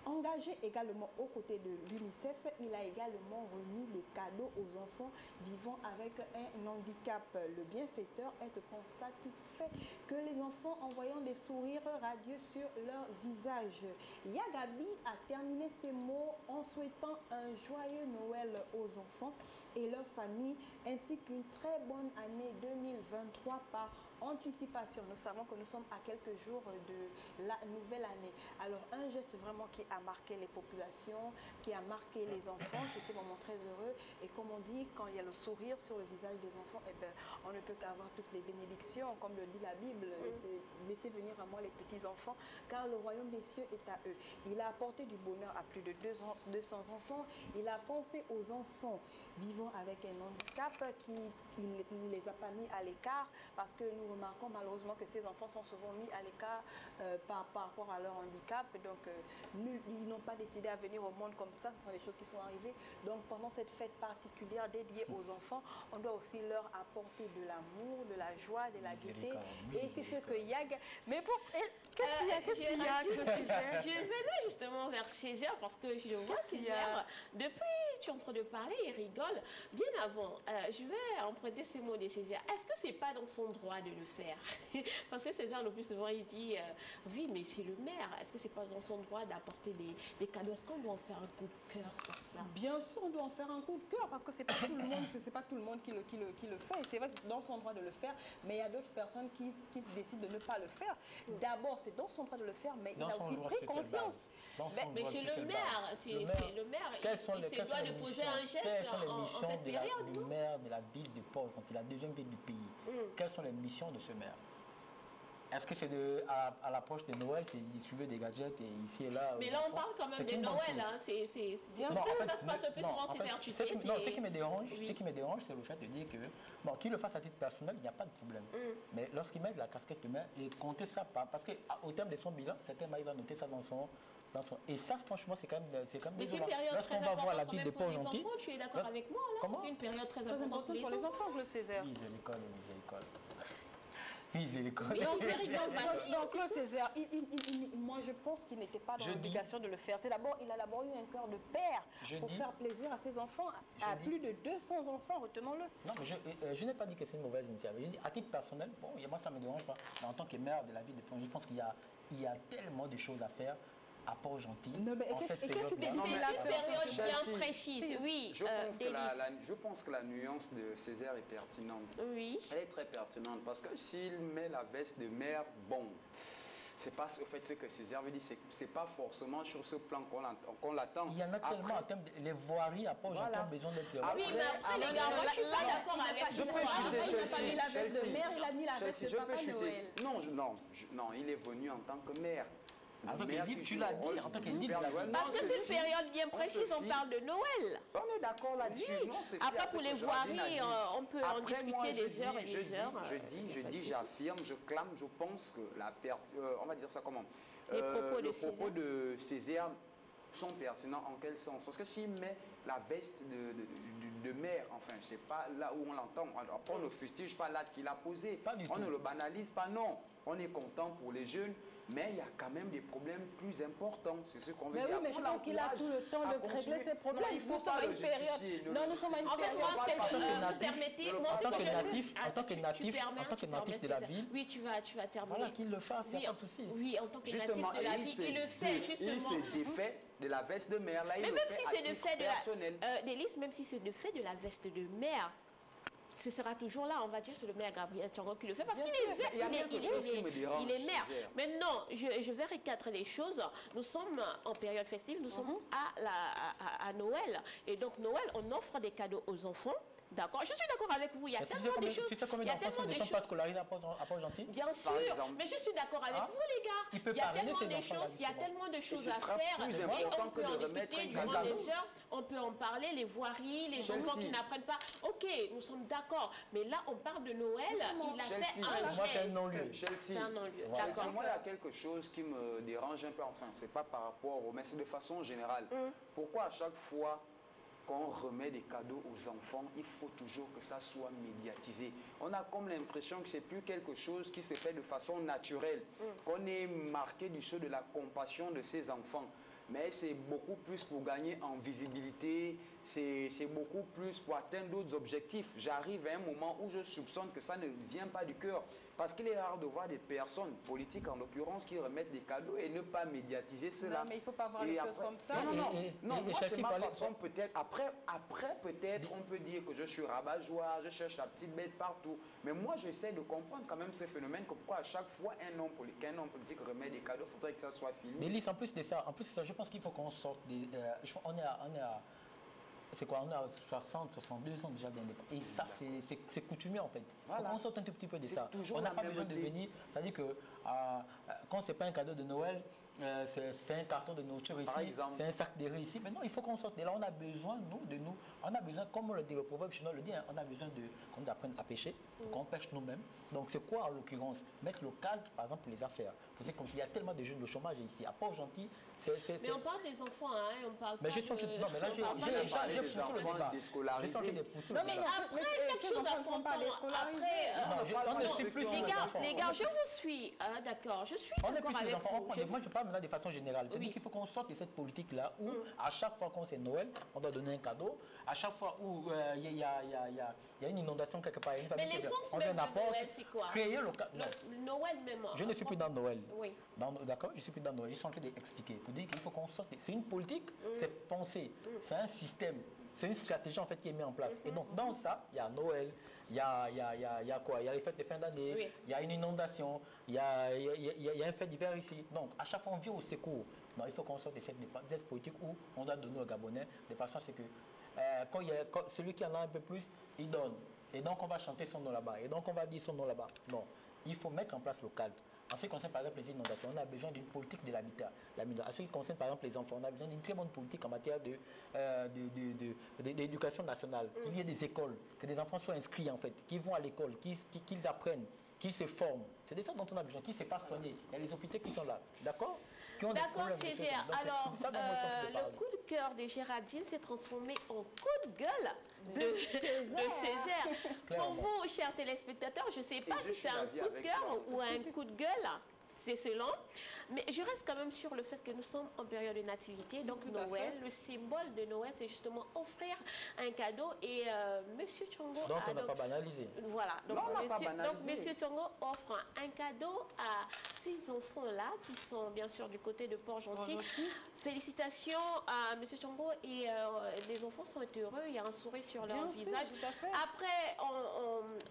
Engagé également aux côtés de l'UNICEF, il a également remis des cadeaux aux enfants vivant avec un handicap. Le bienfaiteur est satisfait que les enfants en voyant des sourires radieux sur leur visage. Yagabi a terminé ses mots en souhaitant un joyeux Noël aux enfants et leurs familles, ainsi qu'une très bonne année 2023 par anticipation. Nous savons que nous sommes à quelques jours de la nouvelle année. Alors, un geste vraiment qui a marqué les populations, qui a marqué les enfants, qui étaient vraiment très heureux. Et comme on dit, quand il y a le sourire sur le visage des enfants, eh ben, on ne peut qu'avoir toutes les bénédictions, comme le dit la Bible. Laissez venir à moi les petits-enfants, car le royaume des cieux est à eux. Il a apporté du bonheur à plus de 200 enfants. Il a pensé aux enfants vivant avec un handicap qui ne les a pas mis à l'écart, parce que nous remarquons malheureusement que ces enfants sont souvent mis à l'écart par rapport à leur handicap. Donc, ils n'ont pas décidé à venir au monde comme ça. Ce sont des choses qui sont arrivées. Donc, pendant cette fête particulière dédiée aux enfants, on doit aussi leur apporter de l'amour, de la joie, de la gaieté. Et c'est ce que Yag... Mais pour... Qu'est-ce qu'il y a Je venais justement vers Césaire parce que je vois Césaire. Depuis, tu es en train de parler, il rigole. Bien avant, je vais emprunter ces mots de Césaire. Est-ce que c'est pas dans son droit de le faire? Parce que Césaire, le plus souvent, il dit oui, mais c'est le maire. Est-ce que c'est pas dans son droit d'apporter des cadeaux? Est-ce qu'on doit en faire un coup de cœur pour cela? Bien sûr, on doit en faire un coup de cœur parce que c'est pas tout le monde, c'est pas tout le monde qui le fait. Et c'est vrai, c'est dans son droit de le faire, mais il y a d'autres personnes qui décident de ne pas le faire. D'abord, c'est dans son droit de le faire, mais il a aussi pris conscience. Mais c'est le maire, le maire, il se doit de poser un geste quelles sont les en missions cette période. du maire de la ville de Port, quand il est la deuxième ville du pays? Quelles sont les missions de ce maire? Est-ce que c'est à l'approche de Noël, c'est distribuer des gadgets et ici et là? Mais là, on parle quand même de Noël. Hein. Ça se passe le plus souvent, c'est vers, tu sais. Non, ce qui me dérange, c'est le fait de dire que, bon, qu'il le fasse à titre personnel, il n'y a pas de problème. Mais lorsqu'il met la casquette de maire et compter ça, parce qu'au terme de son bilan, certains il va noter ça dans son... Et ça, franchement, c'est quand même mais c'est une désolant. période très importante voir la quand ville même de pour les Port-Gentil. enfants. Tu es d'accord avec moi là? C'est une période très importante pour les enfants, Claude Césaire. Miséricorde, miséricorde. Miséricorde. Donc, Claude Césaire, moi je pense qu'il n'était pas dans l'obligation de le faire. Il a d'abord eu un cœur de père pour faire plaisir à ses enfants, à plus de 200 enfants, retenons-le. Non, mais je n'ai pas dit que c'est une mauvaise initiative. J'ai dit, à titre personnel, bon, moi ça ne me dérange pas. Mais en tant que maire de la ville de Port, je pense qu'il y a tellement de choses à faire à Port-Gentil. En cette période. C'est une période bien précise, oui. Je pense que la nuance de Césaire est pertinente. Oui. Elle est très pertinente parce que s'il met la veste de maire, bon, c'est pas au fait ce que Césaire veut dire, c'est pas forcément sur ce plan qu'on l'attend. Il y en a tellement en termes de les voiries à Port-Gentil ont besoin d'être. Oui, mais après les gars, moi je suis pas d'accord avec je peux chuter Il n'a pas mis la veste de maire, il a mis la veste de Papa Noël. Non, il est venu en tant que maire. En tant qu'édile, tu l'as dit, en tant qu'édile. Parce que c'est une période bien précise, on parle de Noël. On est d'accord là-dessus. Oui. Après, pour les voiries, on peut en discuter des heures et des heures. Je dis, j'affirme, je clame, je pense que on va dire ça comment? Les propos de Césaire sont pertinents en quel sens? Parce que s'il met la veste de maire, enfin, c'est pas là où on l'entend. On ne fustige pas l'acte qu'il a posé. On ne le banalise pas, non. On est content pour les jeunes. Mais il y a quand même des problèmes plus importants. C'est ce qu'on veut dire. Oui, mais je pense qu'il a tout le temps de régler ses problèmes. Nous sommes à une période. Non, nous sommes à une période. En fait, moi, permettez, moi, en tant que natif de la ville. Oui, tu vas terminer. Voilà, qu'il le fasse, il n'y a pas de souci. Oui, en tant que natif de la ville, il le fait, justement. Il s'est défait de la veste de maire. Là, mais même si c'est le fait de la... Délice, même si c'est le fait de la veste de maire, ce sera toujours là, on va dire, c'est le maire Gabriel Tchongo qui le fait, parce qu'il est maire. Maintenant, je vais recadrer les choses. Nous sommes en période festive, nous sommes à Noël. Et donc, Noël, on offre des cadeaux aux enfants. D'accord, je suis d'accord avec vous. Il y a tellement de choses. Tu sais combien d'enfants ne sont pas scolarisés à Port-Gentil? Bien sûr, mais je suis d'accord avec vous, les gars. Il y a tellement de choses à faire. Et on peut en discuter durant les heures. On peut en parler, les voiries, les enfants qui n'apprennent pas. Ok, nous sommes d'accord. Mais là, on parle de Noël. Il a fait un geste. C'est un non-lieu. C'est un non-lieu. D'accord. Moi, il y a quelque chose qui me dérange un peu. Enfin, c'est pas par rapport au, mais c'est de façon générale. Pourquoi à chaque fois qu'on remet des cadeaux aux enfants, il faut toujours que ça soit médiatisé. On a comme l'impression que c'est plus quelque chose qui se fait de façon naturelle, qu'on est marqué du sceau de la compassion de ces enfants. mais c'est beaucoup plus pour gagner en visibilité, c'est beaucoup plus pour atteindre d'autres objectifs. J'arrive à un moment où je soupçonne que ça ne vient pas du cœur. Parce qu'il est rare de voir des personnes, politiques en l'occurrence, qui remettent des cadeaux et ne pas médiatiser cela. Non, mais il ne faut pas voir les choses comme ça. Non, moi, c'est ma façon peut-être. Après peut-être, on peut dire que je suis rabat-joie, je cherche la petite bête partout. Mais moi, j'essaie de comprendre quand même ces phénomènes, comme quoi à chaque fois qu'un homme politique remet des cadeaux, il faudrait que ça soit filmé. Mais Lise, en plus de ça, je pense qu'il faut qu'on sorte des... on est à c'est quoi, on a 60, 62 ans déjà d'indépendance. Et ça, c'est coutumier en fait. Il faut qu'on sorte un tout petit peu de ça. On n'a pas besoin de venir. C'est-à-dire que quand ce n'est pas un cadeau de Noël, c'est un carton de nourriture ici, c'est un sac de riz ici. Mais non, il faut qu'on sorte. Et là, on a besoin, on a besoin, comme le dit le proverbe chinois le dit, hein, on a besoin qu'on nous apprenne à pêcher, qu'on pêche nous-mêmes. Donc, c'est quoi en l'occurrence? Mettre le cadre, par exemple, pour les affaires. C'est comme s'il y a tellement de jeunes de chômage ici. À Port-Gentil, mais on parle des enfants, hein, on parle pas de... Non, mais là, j'ai poussé le débat. J'ai senti des poussées le débat. Après, chaque chose a son temps. Après, on ne suit plus sur les enfants. Les gars, je vous suis. D'accord, je suis d'accord avec vous. Moi, je parle maintenant de façon générale. C'est-à-dire qu'il faut qu'on sorte de cette politique-là où, à chaque fois qu'on c'est Noël, on doit donner un cadeau. À chaque fois où il y a une inondation quelque part, une famille mais l'essence on même donne un de apport, Noël, c'est quoi? Créer le Noël même. Je ne suis plus dans Noël. Oui. D'accord, je ne suis plus dans Noël. Je suis en train d'expliquer. Pour dire qu'il faut qu'on sorte. C'est une politique, c'est pensé, c'est un système, c'est une stratégie en fait qui est mise en place. Et donc dans ça, il y a Noël, il y a quoi? Il y a les fêtes de fin d'année, il y a une inondation, il y a un fait d'hiver ici. Donc à chaque fois on vient au secours. Non, il faut qu'on sorte de cette politique où on doit donner aux Gabonais de façon à ce que quand celui qui en a un peu plus, il donne. Et donc on va chanter son nom là-bas. Et donc on va dire son nom là-bas. Non, il faut mettre en place le cadre. En ce qui concerne par exemple les inondations, on a besoin d'une politique de l'habitat. En ce qui concerne par exemple les enfants, on a besoin d'une très bonne politique en matière d'éducation nationale. Qu'il y ait des écoles, que des enfants soient inscrits en fait, qu'ils vont à l'école, qu'ils apprennent, qu'ils se forment. C'est de ça dont on a besoin, qu'ils se fassent soigner. Il y a les hôpitaux qui sont là, d'accord? D'accord, Césaire. Alors, le coup de cœur de Géraldine s'est transformé en coup de gueule de Césaire. Pour vous, chers téléspectateurs, je ne sais pas si c'est un coup de cœur ou un coup de gueule. C'est selon. Mais je reste quand même sur le fait que nous sommes en période de nativité, donc Noël. Le symbole de Noël, c'est justement offrir un cadeau. Et Monsieur Tchongo donc on n'a pas banalisé. Voilà. Donc, Monsieur Tchongo offre un cadeau à ces enfants-là qui sont bien sûr du côté de Port-Gentil. Félicitations à Monsieur Tchongo et les enfants sont heureux. Il y a un sourire sur leur visage. Après,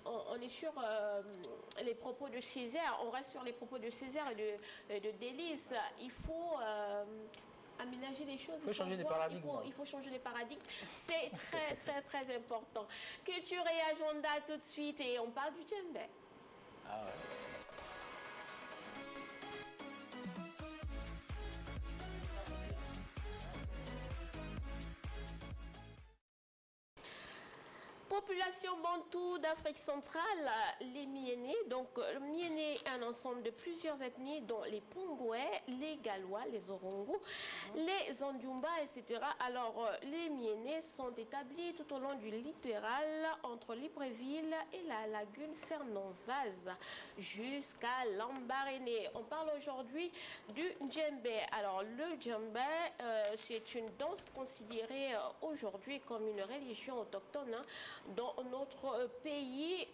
on est sur les propos de Césaire. On reste sur les propos de Césaire et de Délice. Il faut aménager les choses. Il faut changer les paradigmes. Il faut changer les paradigmes. C'est très, très, très important. Culture et agenda tout de suite. Et on parle du djembé. Ah ouais. Population bantoue d'Afrique centrale, les Miénés. Donc, le Miéné est un ensemble de plusieurs ethnies, dont les Pongouais, les Gallois, les Orongo, les Andjumba, etc. Alors, les Miénés sont établis tout au long du littoral, entre Libreville et la lagune Fernand-Vaz, jusqu'à Lambaréné. On parle aujourd'hui du djembé. Alors, le djembé, c'est une danse considérée aujourd'hui comme une religion autochtone, hein, dans notre pays,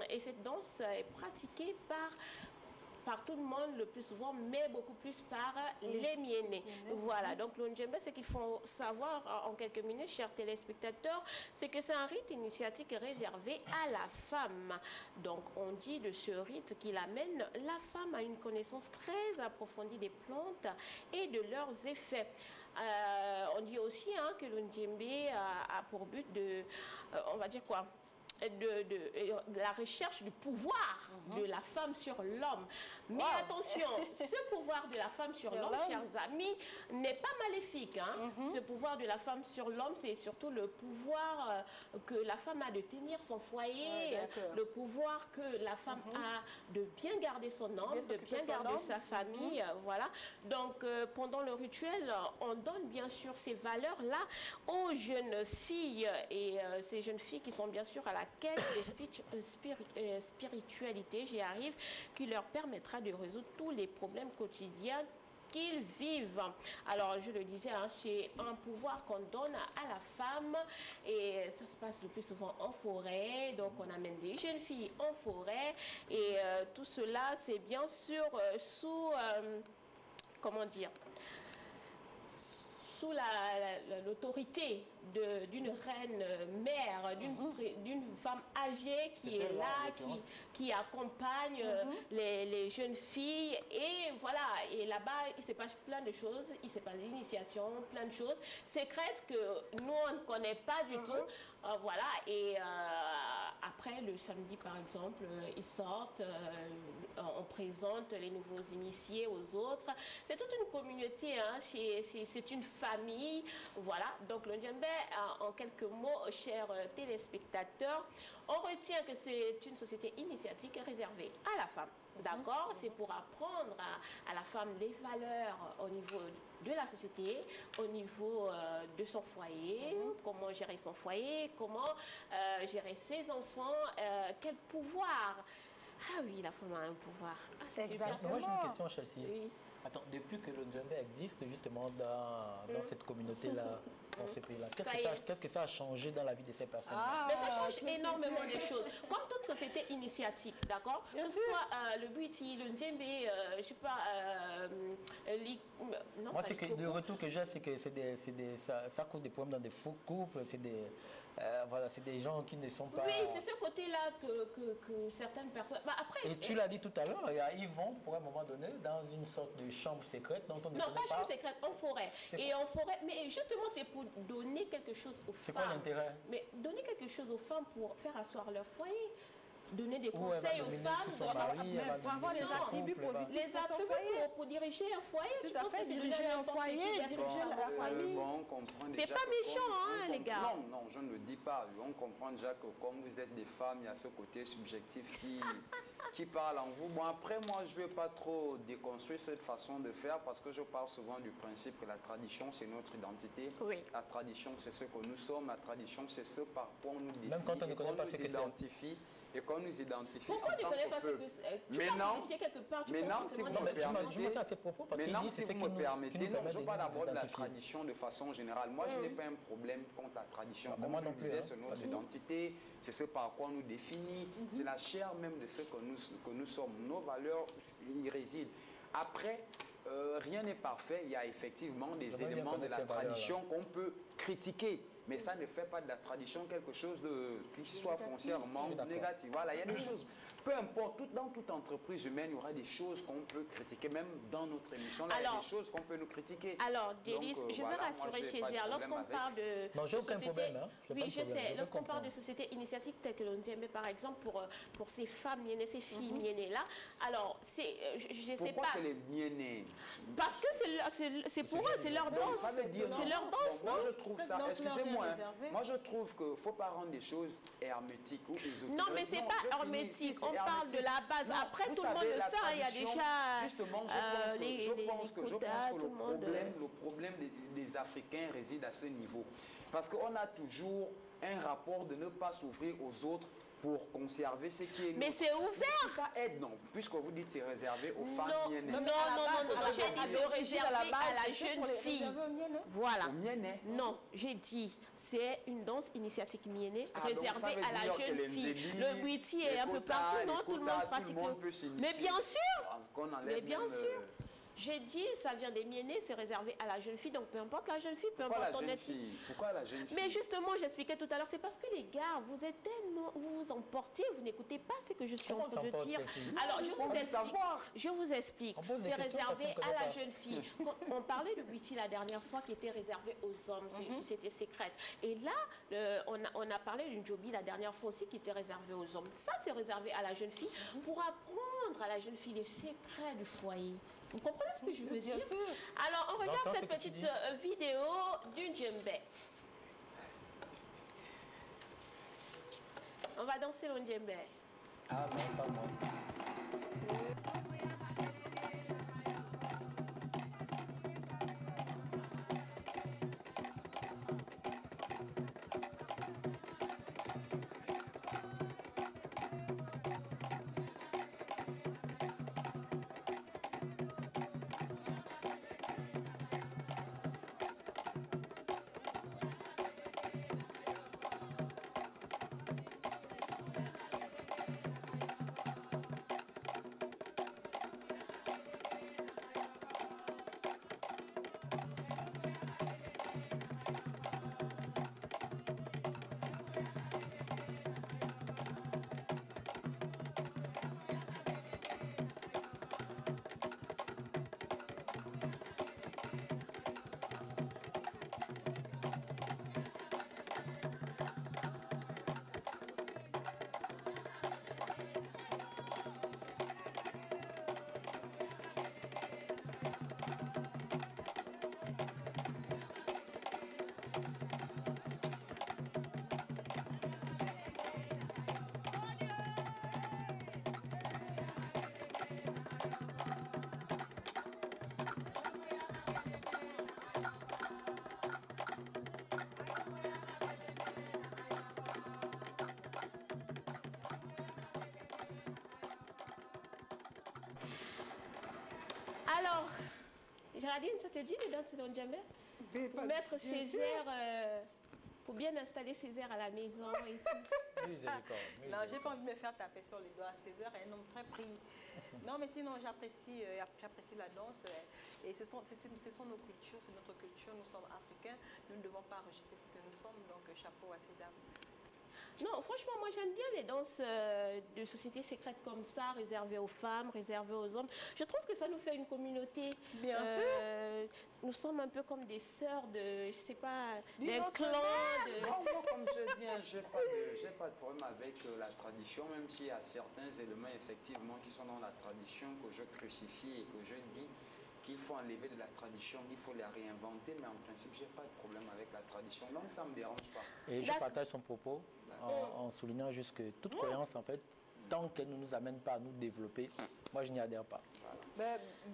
et cette danse est pratiquée par tout le monde le plus souvent, mais beaucoup plus par les Miénés. Voilà, donc le djembé, ce qu'il faut savoir en quelques minutes, chers téléspectateurs, c'est que c'est un rite initiatique réservé à la femme. Donc on dit de ce rite qu'il amène la femme à une connaissance très approfondie des plantes et de leurs effets. On dit aussi que le djembé a pour but de, on va dire quoi, de la recherche du pouvoir de la femme sur l'homme. Mais attention, ce pouvoir de la femme sur l'homme, chers amis, n'est pas maléfique. Hein. Ce pouvoir de la femme sur l'homme, c'est surtout le pouvoir que la femme a de tenir son foyer, le pouvoir que la femme a de bien garder son homme, de bien garder sa famille. Voilà. Donc, pendant le rituel, on donne bien sûr ces valeurs-là aux jeunes filles. Et ces jeunes filles qui sont bien sûr à la quête de spiritualité, j'y arrive, qui leur permettra de résoudre tous les problèmes quotidiens qu'ils vivent. Alors, je le disais, hein, c'est un pouvoir qu'on donne à la femme et ça se passe le plus souvent en forêt. Donc, on amène des jeunes filles en forêt et tout cela, c'est bien sûr sous, comment dire, sous l'autorité d'une reine mère, d'une femme âgée qui est là, qui accompagne les jeunes filles. Et voilà, et là-bas, il se passe plein de choses, il se passe l'initiation, plein de choses secrètes que nous, on ne connaît pas du tout. Voilà, et après, le samedi, par exemple, ils sortent, on présente les nouveaux initiés aux autres. C'est toute une communauté, hein, c'est une famille. Voilà, donc le djembé, en quelques mots, chers téléspectateurs, on retient que c'est une société initiatique réservée à la femme. D'accord, c'est pour apprendre à la femme les valeurs au niveau de la société, au niveau de son foyer, comment gérer son foyer, comment gérer ses enfants, quel pouvoir. Ah oui, la femme a un pouvoir. Ah, c'est super. Moi, j'ai une question, Chelsea. Oui. Attends, depuis que le djembé existe justement dans cette communauté-là, dans ces pays-là, qu'est-ce que ça a changé dans la vie de ces personnes? Mais ça change énormément de choses. Comme toute société initiatique, d'accord? Que ce soit le Buiti, le Djembé, je sais pas, non, moi, c'est que le retour que j'ai, c'est que ça cause des problèmes dans des faux couples, voilà, c'est des gens qui ne sont pas... Oui, c'est ce côté-là que certaines personnes... Bah, après, et tu l'as dit tout à l'heure, ils vont, pour un moment donné, dans une sorte de chambre secrète dont on ne non, connaît pas chambre secrète, en forêt. Et en forêt, mais justement, c'est pour donner quelque chose aux femmes. C'est quoi l'intérêt? Mais donner quelque chose aux femmes pour faire asseoir leur foyer. Donner des conseils aux femmes pour avoir des attributs positifs. Les attributs pour diriger un foyer. Tout à fait, diriger un foyer, diriger la famille. C'est pas méchant, hein, les gars. Non, je ne le dis pas. On comprend déjà que comme vous êtes des femmes, il y a ce côté subjectif qui parle en vous. Bon, après, moi, je ne vais pas trop déconstruire cette façon de faire parce que je parle souvent du principe que la tradition, c'est notre identité. Oui. La tradition, c'est ce que nous sommes. La tradition, c'est ce par quoi on nous définit. Même quand on ne connaît pas ce que c'est. Et qu'on nous identifie. Pourquoi tu ne connais pas ce que c'est? Tu peux initier quelque part, tu peux forcément... Maintenant, si vous me permettez, non, je parle d'abord de la tradition de façon générale. Moi, je n'ai pas un problème contre la tradition. Comme je le disais, c'est notre identité, c'est ce par quoi on nous définit, c'est la chair même de ce que nous sommes. Nos valeurs y résident. Après, rien n'est parfait. Il y a effectivement des éléments de la tradition qu'on peut critiquer. Mais ça ne fait pas de la tradition quelque chose qui soit foncièrement négatif. Voilà, il y a des choses, peu importe, dans toute entreprise humaine, il y aura des choses qu'on peut critiquer, même dans notre émission, là, il y a des choses qu'on peut nous critiquer. Alors, Délice, je veux rassurer Césaire, lorsqu'on parle de... Non, j'ai aucun problème. Hein. Oui, je sais, lorsqu'on parle de société initiatique telle que l'on dit, mais par exemple, pour ces femmes miennées, ces filles miennées-là, alors, c'est, je ne sais pas... Pourquoi les miennées? Parce que c'est pour eux, c'est leur danse. C'est leur danse, non? Moi, je trouve ça, excusez-moi, moi, je trouve qu'il ne faut pas rendre des choses hermétiques ou ésotériques. Non, mais ce n'est pas hermétique. On parle de la base. Non, après, tout le monde le fait. Il y a déjà justement, je pense que le problème des Africains réside à ce niveau. Parce qu'on a toujours un rapport de ne pas s'ouvrir aux autres pour conserver ce qui est nous. Mais c'est ouvert. Ça aide, non. Puisque vous dites que c'est réservé aux femmes miennées. Non, j'ai dit c'est réservé à la jeune fille. Voilà. Non, j'ai dit c'est une danse initiatique mienée réservée à la jeune fille. Le Buiti est un peu partout, non? Tout le monde pratique. Mais bien sûr. Mais bien sûr. J'ai dit, ça vient des miennés, c'est réservé à la jeune fille, donc peu importe la jeune fille, peu importe ton ethnie. Pourquoi la jeune fille? Mais justement, j'expliquais tout à l'heure, c'est parce que les gars, vous êtes tellement, vous vous emportez, vous n'écoutez pas ce que je suis en train de dire. Alors, je vous explique. C'est réservé à la jeune fille. On parlait de Buiti la dernière fois qui était réservé aux hommes, c'est une société secrète. Et là, on a parlé d'une Joby la dernière fois aussi qui était réservée aux hommes. Ça, c'est réservé à la jeune fille pour apprendre à la jeune fille les secrets du foyer. Vous comprenez ce que je veux dire? Alors, on regarde cette petite vidéo du djembé. On va danser le djembé. Ah non, pas moi. Alors, Géraldine, ça te dit de danser dans le djembé? Pour mettre ses airs, pour bien installer ses airs à la maison et tout. Non, j'ai pas envie de me faire taper sur les doigts. Césaire est un homme très pris. Non, mais sinon, j'apprécie la danse. Et ce sont nos cultures, c'est notre culture. Nous sommes africains. Nous ne devons pas rejeter ce que nous sommes. Donc, chapeau à ces dames. Non, franchement, moi j'aime bien les danses de sociétés secrètes comme ça, réservées aux femmes, réservées aux hommes. Je trouve que ça nous fait une communauté. Bien sûr. Nous sommes un peu comme des sœurs de, je sais pas, d'un clan. Moi, comme je dis, j'ai pas de problème avec la tradition, même s'il y a certains éléments effectivement qui sont dans la tradition que je crucifie et que je dis qu'il faut enlever de la tradition, il faut la réinventer, mais en principe, j'ai pas de problème avec la tradition, donc ça me dérange pas. Et je partage son propos en soulignant juste que toute croyance, en fait, tant qu'elle ne nous amène pas à nous développer, moi je n'y adhère pas.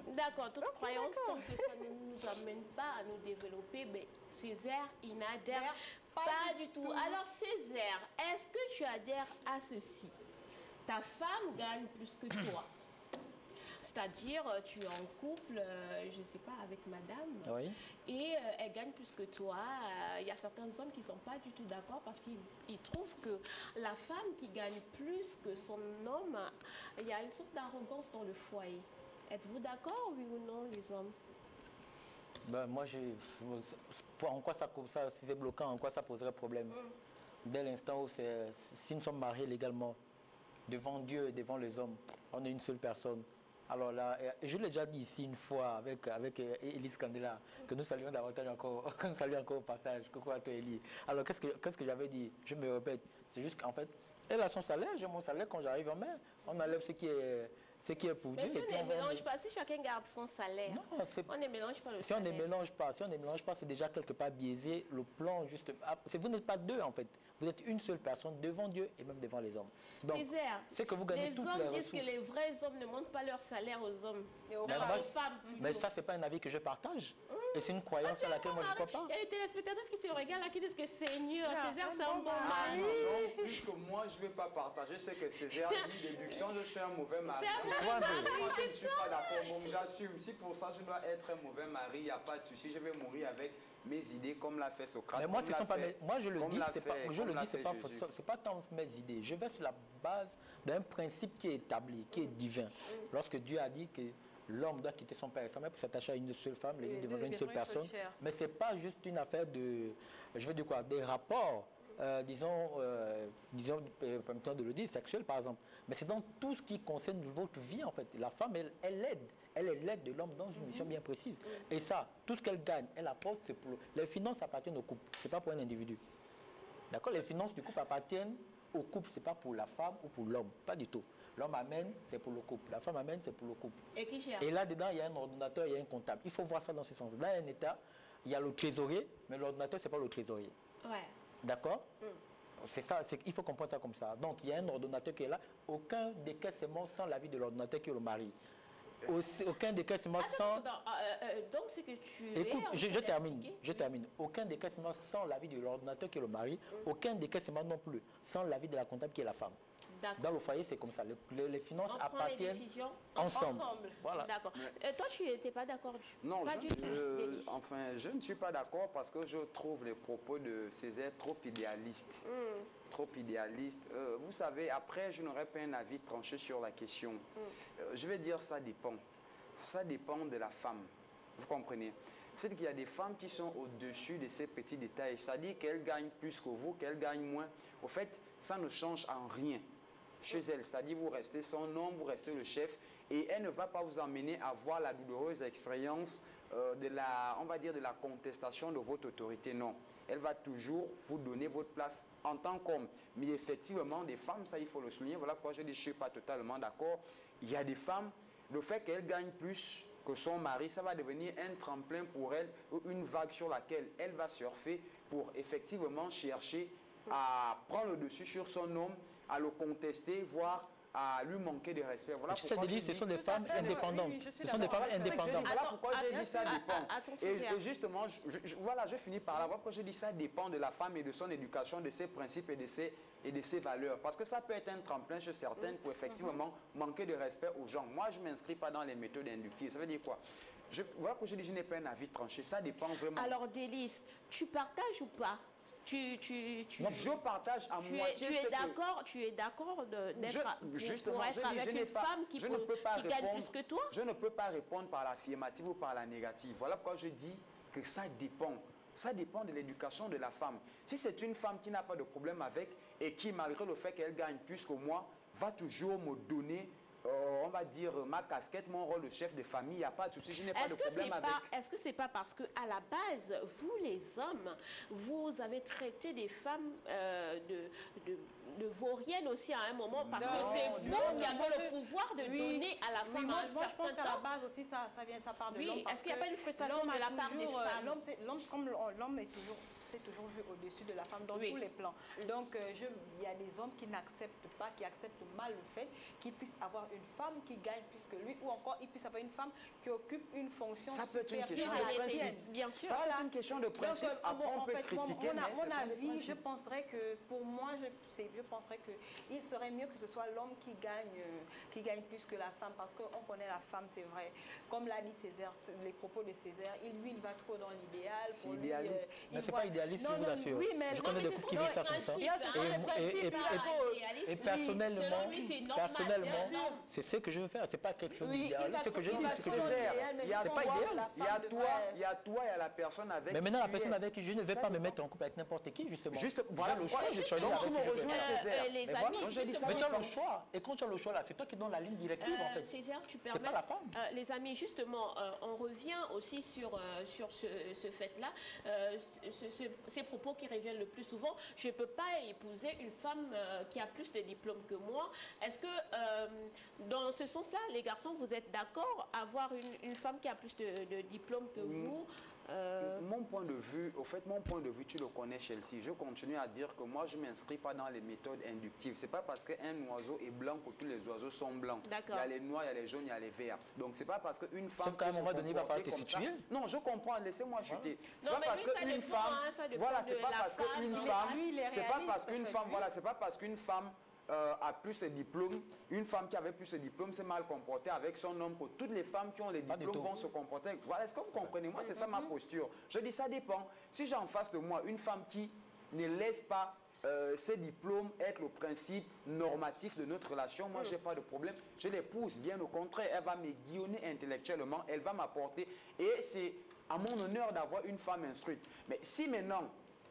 D'accord, toute croyance, tant que ça ne nous amène pas à nous développer, mais Césaire, il n'adhère pas du tout. Alors Césaire, est-ce que tu adhères à ceci? Ta femme gagne plus que toi. C'est-à-dire, tu es en couple, je ne sais pas, avec madame, Oui. et elle gagne plus que toi. Il y a certains hommes qui ne sont pas du tout d'accord parce qu'ils trouvent que la femme qui gagne plus que son homme, il y a une sorte d'arrogance dans le foyer. Êtes-vous d'accord, oui ou non, les hommes? Ben, moi, en quoi ça si c'est bloquant, en quoi ça poserait problème? Dès l'instant où si nous sommes mariés légalement, devant Dieu et devant les hommes, on est une seule personne. Alors là, je l'ai déjà dit ici une fois avec Élise Candela, que nous saluons davantage encore, que nous saluons encore au passage. Coucou à toi, Élie. Alors, qu'est-ce que j'avais dit? Je me répète, c'est juste qu'en fait, elle a son salaire, j'ai mon salaire quand j'arrive en main. On enlève ce qui est pour Dieu. Mais si on ne mélange pas, si chacun garde son salaire, non, on ne mélange pas le si salaire. Si on ne mélange pas, c'est déjà quelque part biaisé le plan juste. Vous n'êtes pas deux en fait. Vous êtes une seule personne devant Dieu et même devant les hommes. Donc, c'est que vous gagnez toutes les ressources. Les hommes disent que les vrais hommes ne montrent pas leur salaire aux hommes, mais aux femmes. Mais ça, c'est pas un avis que je partage. Et c'est une croyance à laquelle moi je ne crois pas. Il y a des téléspectateurs qui te regardent là, qui disent que Seigneur, Césaire, c'est un bon mari. Non, puisque moi, je ne vais pas partager ce que Césaire dit, déduction, je suis un mauvais mari. C'est un mauvais mari, c'est ça. Je ne suis pas d'accord, bon, j'assume. Si pour ça, je dois être un mauvais mari, il n'y a pas de souci. Je vais mourir avec mes idées comme l'a fait Socrate. Mais moi, ce sont pas moi, je le dis, c'est pas tant mes idées. Je vais sur la base d'un principe qui est établi, qui est divin. Lorsque Dieu a dit que l'homme doit quitter son père et sa mère pour s'attacher à une seule femme, les deux devenir une seule personne. Mais ce n'est pas juste une affaire de, je veux dire quoi, des rapports, permettons de le dire, sexuels par exemple. Mais c'est dans tout ce qui concerne votre vie en fait. La femme, elle aide. Elle est l'aide de l'homme dans une mission bien précise. Et ça, tout ce qu'elle gagne, elle apporte, c'est pour... Les finances appartiennent au couple, ce n'est pas pour un individu. D'accord? Les finances du couple appartiennent au couple, ce n'est pas pour la femme ou pour l'homme, pas du tout. L'homme amène, c'est pour le couple. La femme amène, c'est pour le couple. Et là-dedans, il y a un ordonnateur, il y a un comptable. Il faut voir ça dans ce sens. Dans un État, il y a le trésorier, mais l'ordonnateur, ce n'est pas le trésorier. Ouais. D'accord? C'est ça, il faut comprendre ça comme ça. Donc, il y a un ordonnateur qui est là. Aucun décaissement sans l'avis de l'ordonnateur qui est le mari. Aucun décaissement sans... donc, c'est que tu... Écoute, je termine. Aucun décaissement sans l'avis de l'ordonnateur qui est le mari. Aucun décaissement non plus sans l'avis de la comptable qui est la femme. Dans le foyer, c'est comme ça. Les finances appartiennent ensemble. Voilà. D'accord. Toi, tu n'étais pas d'accord? Non, je ne suis pas d'accord parce que je trouve les propos de Césaire trop idéalistes. Trop idéalistes. Vous savez, après, je n'aurais pas un avis tranché sur la question. Je vais dire ça dépend. Ça dépend de la femme. Vous comprenez? C'est qu'il y a des femmes qui sont au-dessus de ces petits détails. C'est-à-dire qu'elles gagnent plus que vous, qu'elles gagnent moins. Au fait, ça ne change en rien chez elle. C'est-à-dire vous restez son homme, vous restez le chef. Et elle ne va pas vous emmener à voir la douloureuse expérience on va dire de la contestation de votre autorité. Non. Elle va toujours vous donner votre place en tant qu'homme. Mais effectivement, des femmes, ça il faut le souligner. Voilà pourquoi je dis que je ne suis pas totalement d'accord. Il y a des femmes, le fait qu'elles gagnent plus que son mari, ça va devenir un tremplin pour elle, une vague sur laquelle elle va surfer pour effectivement chercher à prendre le dessus sur son homme, à le contester, voire à lui manquer de respect. Voilà Tu sais, Delis, ce sont des femmes indépendantes. Ce sont des femmes indépendantes. Voilà pourquoi j'ai dit ça dépend. Césaire. Et justement, voilà, je finis par là. Voilà pourquoi j'ai dit ça dépend de la femme et de son éducation, de ses principes et de ses valeurs. Parce que ça peut être un tremplin chez certaines pour effectivement manquer de respect aux gens. Moi, je ne m'inscris pas dans les méthodes inductives. Ça veut dire quoi? Voilà pourquoi je dis je n'ai pas un avis tranché. Ça dépend vraiment. Alors, Delis, tu partages ou pas? Je partage à moitié ce que... Tu es d'accord Justement, pour être avec une femme qui gagne plus que toi? Je ne peux pas répondre par l'affirmative ou par la négative. Voilà pourquoi je dis que ça dépend. Ça dépend de l'éducation de la femme. Si c'est une femme qui n'a pas de problème avec et qui, malgré le fait qu'elle gagne plus que moi, va toujours me donner, on va dire, ma casquette, mon rôle de chef de famille, il n'y a pas de souci, je n'ai pas de problème avec. Est-ce que ce n'est pas parce qu'à la base, vous les hommes, vous avez traité des femmes de vauriennes aussi à un moment, parce que c'est vous qui avez le pouvoir de donner à la femme un certain temps. Moi, je pense qu'à la base aussi, ça part de l'homme. Oui, est-ce qu'il n'y a pas une frustration de la part des femmes? L'homme est toujours... c'est toujours vu au-dessus de la femme dans tous les plans. Donc, il y a des hommes qui n'acceptent pas, qui acceptent mal le fait qu'il puisse avoir une femme qui gagne plus que lui, ou encore il puisse avoir une femme qui occupe une fonction supérieure. Ça peut être une question de principe. Bien sûr. Ça peut être une question de principe. Donc, après, on peut critiquer, mais mon avis, je penserais que, pour moi, je penserais qu'il serait mieux que ce soit l'homme qui gagne plus que la femme, parce qu'on connaît la femme, c'est vrai. Comme l'a dit Césaire, les propos de Césaire, lui, il va trop dans l'idéal. C'est idéaliste. Mais c'est pas idéaliste, je vous assure. Oui, mais je connais des couples qui vivent ça comme ça. Et personnellement, c'est ce que je veux faire. C'est pas quelque chose d'idéal. Ce que je dis, c'est que c'est pas idéal. Il y a toi et la personne avec. Mais maintenant, la personne avec qui je ne vais pas me mettre en couple avec n'importe qui, justement. Voilà le choix, j'ai choisi avec qui je les amis. Mais tu as le choix. Et quand tu as le choix là, c'est toi qui donnes la ligne directive en fait. Césaire, tu C'est permets. pas la femme. Les amis, justement, on revient aussi sur ce fait-là, ces propos qui reviennent le plus souvent. Je ne peux pas épouser une femme qui a plus de diplômes que moi. Est-ce que dans ce sens-là, les garçons, vous êtes d'accord à avoir une femme qui a plus de diplômes que vous? Mon point de vue, au fait, mon point de vue, tu le connais, Chelsea. Je continue à dire que moi, je ne m'inscris pas dans les méthodes inductives. Ce n'est pas parce qu'un oiseau est blanc que tous les oiseaux sont blancs. Il y a les noirs, il y a les jaunes, il y a les verts. Donc, ce n'est pas parce qu'une femme... Sauf qu'à un moment donné, il va falloir te situer. Non, je comprends. Laissez-moi chuter. C'est pas parce qu'une femme... Voilà, c'est pas parce qu'une femme... C'est pas parce qu'une femme... Voilà, c'est pas parce qu'une femme... a plus de diplômes, une femme qui avait plus de diplômes s'est mal comportée avec son homme, que toutes les femmes qui ont les diplômes vont se comporter. Voilà, est-ce que vous comprenez? Moi, c'est ça ma posture. Je dis ça dépend. Si j'ai en face de moi une femme qui ne laisse pas ses diplômes être le principe normatif de notre relation, moi, je n'ai pas de problème. Je l'épouse, bien au contraire. Elle va m'aiguillonner intellectuellement, elle va m'apporter. Et c'est à mon honneur d'avoir une femme instruite. Mais si maintenant,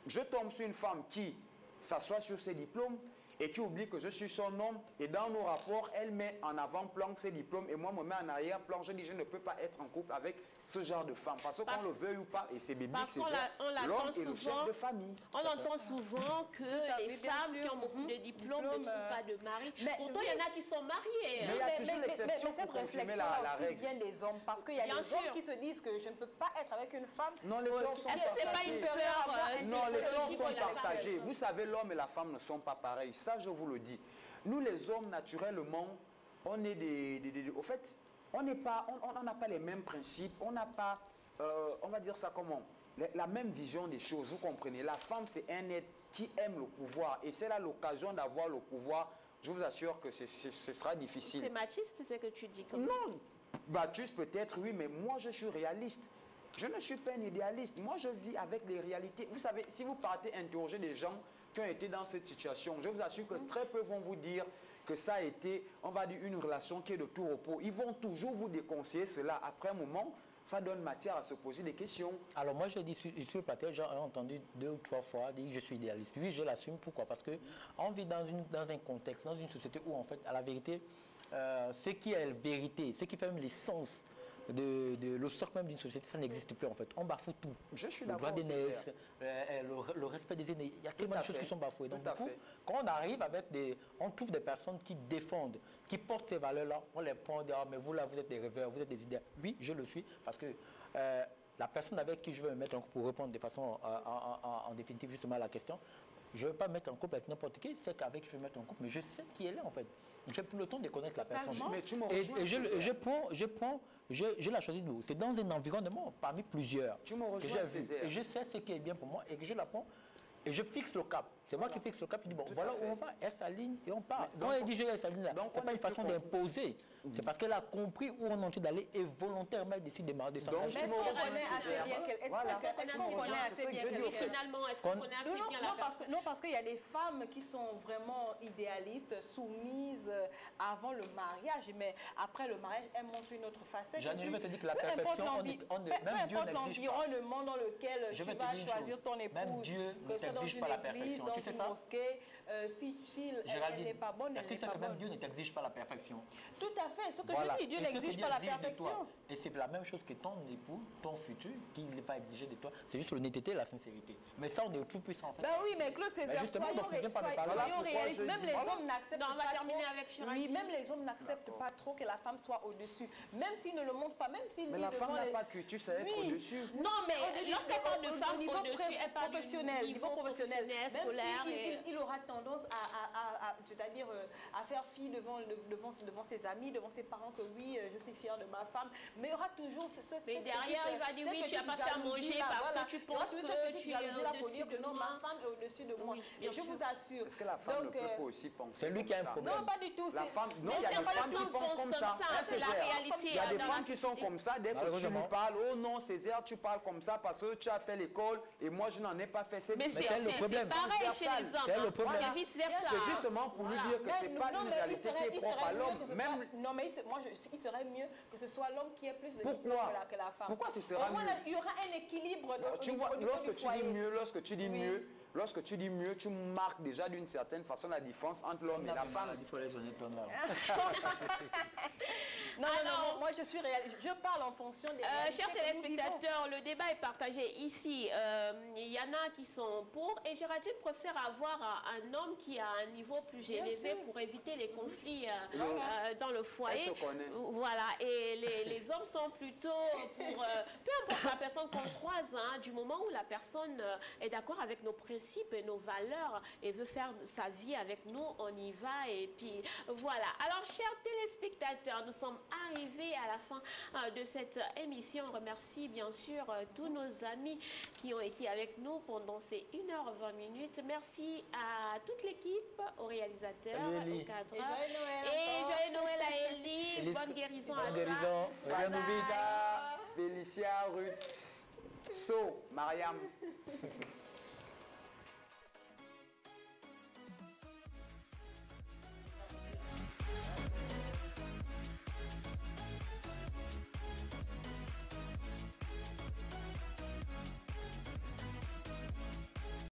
je tombe sur une femme qui s'assoit sur ses diplômes, et qui oublie que je suis son homme, et dans nos rapports, elle met en avant-plan ses diplômes, et moi, me mets en arrière-plan. Je dis, je ne peux pas être en couple avec ce genre de femme, parce qu'on le veuille ou pas, et c'est biblique, c'est l'homme est le chef de famille. On entend souvent que les femmes qui ont beaucoup de diplômes ne trouvent pas de mari. Pourtant, il y en a qui sont mariés. Mais il y a toujours l'exception pour confirmer la règle. Vient des hommes, parce qu'il y a des hommes qui se disent que je ne peux pas être avec une femme. Non, les torts sont partagés. Est-ce que c'est pas une peur? Non, les torts sont partagés. Vous savez, l'homme et la femme ne sont pas pareils. Ça, je vous le dis. Nous, les hommes, naturellement, on est au fait, on n'a pas les mêmes principes, on n'a pas, on va dire ça comment, la même vision des choses, vous comprenez. La femme, c'est un être qui aime le pouvoir, et c'est là l'occasion d'avoir le pouvoir. Je vous assure que ce sera difficile. C'est machiste, ce que tu dis. Non, machiste peut-être, oui, mais moi, je suis réaliste. Je ne suis pas un idéaliste. Moi, je vis avec les réalités. Vous savez, si vous partez interroger des gens qui ont été dans cette situation, je vous assure que très peu vont vous dire que ça a été, on va dire, une relation qui est de tout repos. Ils vont toujours vous déconseiller cela. Après un moment, ça donne matière à se poser des questions. Alors moi, j'ai dit sur le plateau, j'ai entendu 2 ou 3 fois dire que je suis idéaliste. Oui, je l'assume. Pourquoi? Parce qu'on vit dans un contexte, dans une société où, en fait, à la vérité, ce qui est la vérité, ce qui fait même l'essence le socle même d'une société, ça n'existe plus en fait. On bafoue tout. Je suis d'accord. Le droit d'aînesse, le respect des aînés, il y a tellement de choses qui sont bafouées. Donc du coup, quand on arrive avec on trouve des personnes qui défendent, qui portent ces valeurs-là, on les prend, on dit, ah, mais vous là, vous êtes des rêveurs, vous êtes des idées. Oui, je le suis, parce que la personne avec qui je veux me mettre en couple, pour répondre de façon en définitive justement à la question, je ne veux pas me mettre en couple avec n'importe qui, c'est qu'avec qui je veux me mettre en couple, mais je sais qui elle est en fait. J'ai pris le temps de connaître la personne. Mais tu me Et rejoins, je la choisis d'où? C'est dans un environnement parmi plusieurs. Tu me rejoins, que j'ai vu. Césaire. Et je sais ce qui est bien pour moi et que je la prends. Et je fixe le cap. C'est moi qui fixe le cap. Je dis, bon, Tout voilà à où fait. on va, elle s'aligne et on part. Donc, Quand elle dit, je vais s'aligne là, donc ce n'est on pas est une façon plus d'imposer. C'est parce qu'elle a compris où on est en train d'aller et volontairement elle décide de Mais s'engager. est-ce qu'on connaît assez bien qu'elle Voilà. est-ce qu'on connaît assez bien qu'elle est Finalement, est-ce qu'on connaît assez bien la personne? Non, parce qu'il y a des femmes qui sont vraiment idéalistes, soumises avant le mariage, mais après le mariage, elles montrent une autre facette. Jeanne, je vais te dire que la Peu importe perfection, même Dieu importe n'exige pas. l'environnement dans lequel Je tu vais te vas dire une choisir chose. ton épouse, Même Dieu ne que ce soit dans t'exige une pas la église, perfection. dans Tu sais une ça? mosquée, si elle n'est pas bonne, Est-ce que elle tu n'est sais pas que même bonne. Dieu ne t'exige pas la perfection? Tout à fait. Ce que Voilà. je dis, Dieu Et ce que n'exige Dieu pas la exige de toi, perfection. et c'est la même chose que ton époux, ton futur, qui n'est pas exigé de toi. C'est juste l'honnêteté et la sincérité. Mais ça, on est tout puissant en fait. Ben oui, mais Claude Césaire, justement, soyons, donc, viens pas me parler. soyons Pourquoi réalistes. je Même dis- les Voilà. hommes n'acceptent Non, on va pas terminer trop. avec Shirati. Oui, même les hommes n'acceptent pas trop que la femme soit au-dessus. Même s'ils ne le montrent pas, même s'ils Mais disent la femme devant n'a les- pas culture, c'est être Oui. au-dessus. Non, mais lorsqu'elle parle de femme au niveau au-dessus, elle parle du professionnel, niveau professionnel, Même scolaire. s'il il aura tendance c'est-à-dire à faire fi devant ses amis, devant ses parents que oui, je suis fière de ma femme, mais il y aura toujours Mais derrière, il va dire oui, tu n'as pas fait à manger parce que tu penses que tu es au-dessus de non, moi. ma femme est au-dessus de moi. Oui, Et bien je sûr. vous assure. Est-ce que la femme ne Donc, peut pas aussi penser c'est lui comme qui a un ça? problème. non, pas du tout. La femme, non, Mais il y a des certaines femmes qui personnes pensent comme ça. Hein, c'est la Césaire? réalité. Il y a des dans femmes la qui sont société. comme ça. Dès que tu Malheureusement. lui parles, oh non, Césaire, tu parles comme ça parce que tu as fait l'école et moi, je n'en ai pas fait. Mais c'est le c'est problème. pareil chez les hommes. C'est le hein. problème. C'est vice-versa. C'est justement pour lui dire que c'est pas Non, une mais réalité qui est propre à l'homme. Même Non, mais il serait mieux que ce soit l'homme qui ait plus de Pourquoi? diplôme que la femme. Pourquoi ce sera Au moins, mieux? là, il y aura un équilibre tu au vois, niveau lorsque du tu dis foyer. mieux, lorsque tu dis mieux, tu marques déjà d'une certaine façon la différence entre l'homme et la femme. Il faut les honnêtes là. Non, Alors- non, moi je suis réaliste. Je parle en fonction des réalités Chers que nous vivons. téléspectateurs, le débat est partagé ici. Il y en a qui sont pour et Géraldine préfère avoir un homme qui a un niveau plus élevé sûr. pour éviter les conflits Voilà. dans le foyer. Elle se connaît. Voilà, et les hommes sont plutôt pour, peu importe la personne qu'on croise, hein, du moment où la personne est d'accord avec nos principes et nos valeurs et veut faire sa vie avec nous, on y va et puis voilà. Alors, chers téléspectateurs, nous sommes arrivés à la fin de cette émission. On remercie bien sûr tous nos amis qui ont été avec nous pendant ces 1h20 minutes. Merci à toute l'équipe, aux réalisateurs, Salut, Elie. aux cadreurs. Et joyeux Noël Et encore. joyeux Noël à Elie. Elie, Bonne guérison à bonne toi. guérison. Bye Regarde-nous vite. bye. Félicia, Ruth, So, Mariam.